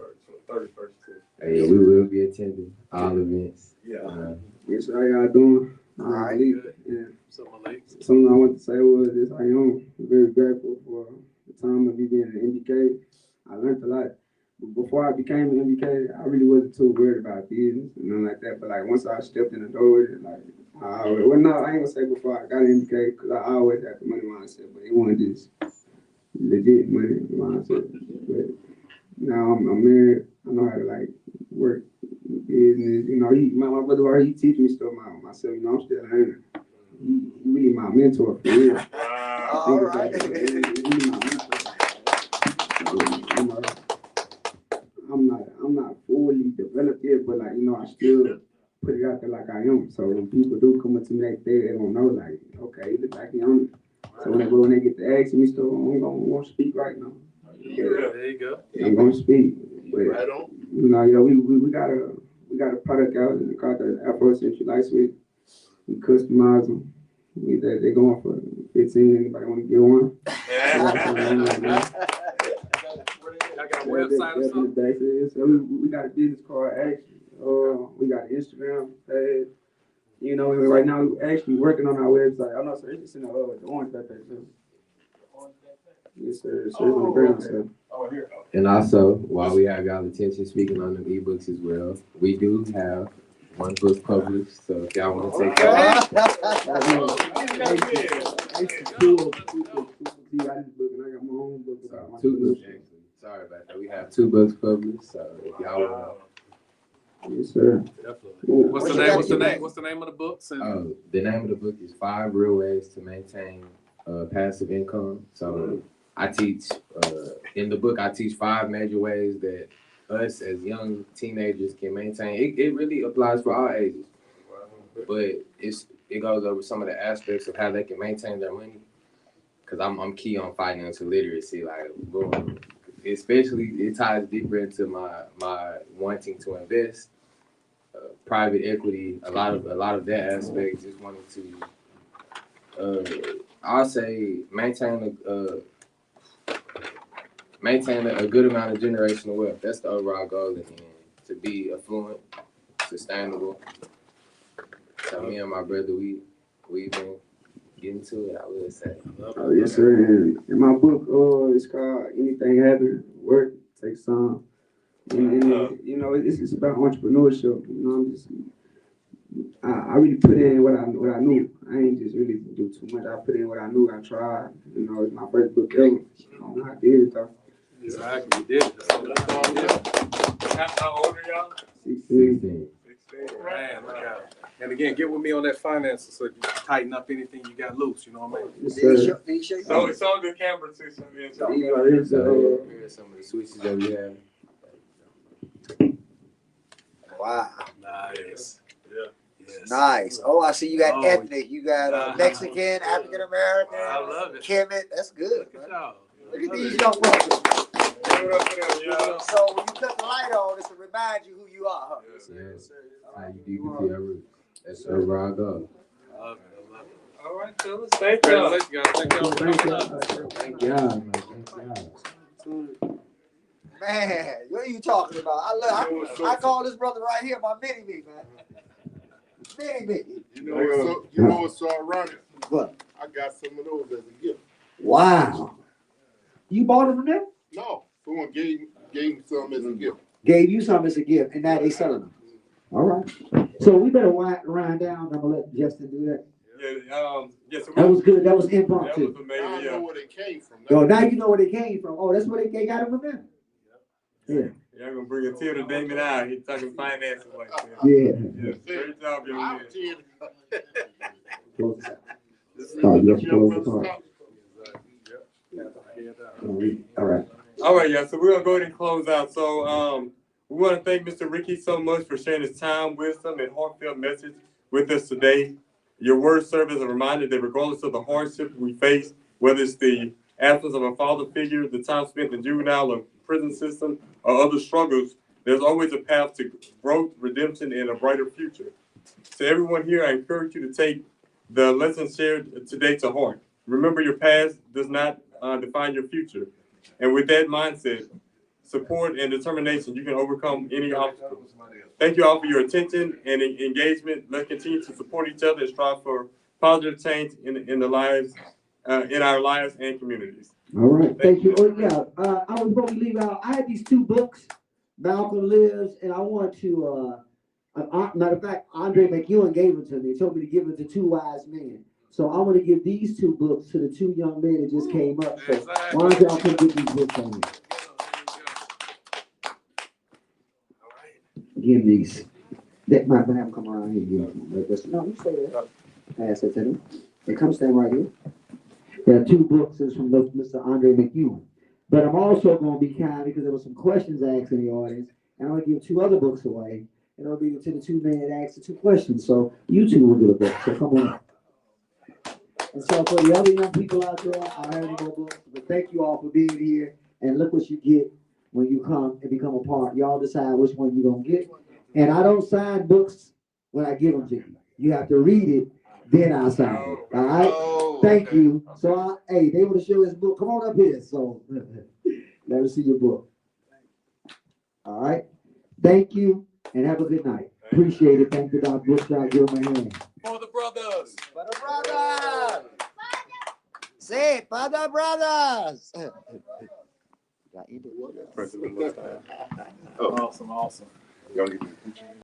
31st too. Hey, we will be attending all events. Yeah. Yes, how y'all doing? All right. Yeah. So Malik. Something I want to say was this: I am very grateful for the time of me being an MBK. I learned a lot. But before I became an MBK, I really wasn't too worried about business and nothing like that. But like once I stepped in the door, like I ain't gonna say before I got an MBK because I always had the money mindset, but it wasn't just legit money mindset. But now I'm married. I know how to like work business. My brother, he teach me stuff myself. I'm still learning. He really my mentor for real. All right. He really my mentor. I'm not fully developed yet, but I still put it out there like I am. So when people do come up to me like they don't know, like, okay, you look like you own it. So when they get to ask me stuff, I'm gonna speak right now. Yeah, there you go. I'm gonna speak. But, Right on. we got a product out called the Afrocentric Light Switch. We customize them. They're going for 15. Anybody want to get one? Y'all got a website or something? So we got a business card actually. We got an Instagram page. Right now we're actually working on our website. I'm not sure it's in the orange page too. Yes, sir. So it's on the ground, so. And also, while we have y'all attention, speaking on the ebooks as well, we do have one book published. So if y'all want to take that, two books actually. Sorry about that. We have 2 books published. So if y'all want. Yes, sir. Definitely. What's the name of the books? And The name of the book is 5 Real Ways to Maintain Passive Income. So I teach, in the book, I teach 5 major ways that us as young teenagers can maintain. It really applies for all ages, but it goes over some of the aspects of how they can maintain their money. Cause I'm key on financial literacy, like boom. Especially it ties deeper into my wanting to invest, private equity, a lot of that aspect. Just wanting to, I'll say maintain a good amount of generational wealth. That's the overall goal in the end, to be affluent, sustainable. So me and my brother, we've been getting to it, I would say. Oh, yes, sir. And in my book, it's called Anything Happen, Work Takes Time. And it's about entrepreneurship. I really put in what I knew. I ain't just really do too much. I put in what I knew. I tried. It's my first book ever. I did it though. Exactly, you did it. How old are y'all? 16. 16. Man, look out. And again, get with me on that finances so you can tighten up anything you got loose. You know what I mean? Yes, Did sir. he show you? So it's on the camera too. So Here's So here are some of the switches that we have. Wow. Nice. Yeah. Yes. Nice. Oh, I see you got Oh, ethnic. You got Mexican, African American, I love it. Kemet. That's good. Look at Man. y'all. Look at these young brothers. Give it up for them, y'all. So when you cut the light on, it's to remind you who you are, huh? Yes. How you deep into your roots. That's the overall goal. I love it. I love it. All right, fellas. Thank y'all. Congratulations, guys. Thank y'all for coming up. Thank y'all. Man, what are you talking about? I call this brother right here my mini-me, man. Mini-me. You know what's so ironic? What? I got some of those as a gift. Wow. You bought them from them? No, someone gave me some as a gift. Gave you some as a gift, and now they selling them. All right. So we better wind down. I'm gonna let Justin do that. Yeah, so That was good. That was that impromptu. was amazing, I yeah. know where they came from. Yo, now you know where they came from. Oh, that's where they got it from them. Yeah. Y'all gonna bring a tear to Damon out. He's talking finances like that. Yeah. Yeah, great job, young man. Close it out. This Oh, is you have to your close the brother's part. talk. All right. All right, yeah, so we're gonna go ahead and close out. So we want to thank Mr. Ricky so much for sharing his time, wisdom, and heartfelt message with us today. Your words serve as a reminder that regardless of the hardships we face, whether it's the absence of a father figure, the time spent in the juvenile or prison system, or other struggles, there's always a path to growth, redemption, and a brighter future. To everyone here, I encourage you to take the lessons shared today to heart. Remember, your past does not define your future. And with that mindset, support, and determination, you can overcome any obstacle. Thank you all for your attention and engagement. Let's continue to support each other and strive for positive change in the lives, in our lives and communities. All right. Thank you. Oh, yeah. I was going to leave out. I had these two books, Malcolm Lives, and I want to, matter of fact, Andre McEwen gave it to me. He told me to give it to two wise men. So I want to give these two books to the two young men that just came up. So why don't y'all come get these books on me? Give these. That might have them come around here. No, you stay there. Pass it to them. They come stand right here. There are two books. This is from Mr. Andre McEwen. But I'm also going to be kind because there were some questions asked in the audience. And I'm going to give two other books away. And I'll give it to the two men that asked the two questions. So you two will get a book. So come on. And so for the other young people out there, I don't have any more books. But thank you all for being here. And look what you get when you come and become a part. Y'all decide which one you're going to get. And I don't sign books when I give them to you. You have to read it, then I sign it. All right? Thank you. So, hey, they want to show this book. Come on up here. So, let me see your book. All right? Thank you, and have a good night. Appreciate it. Thank you, Dr. Brookshire. Give him a hand. For the brothers. For the brothers. Say it, for the brothers. Awesome, awesome. Y'all need to-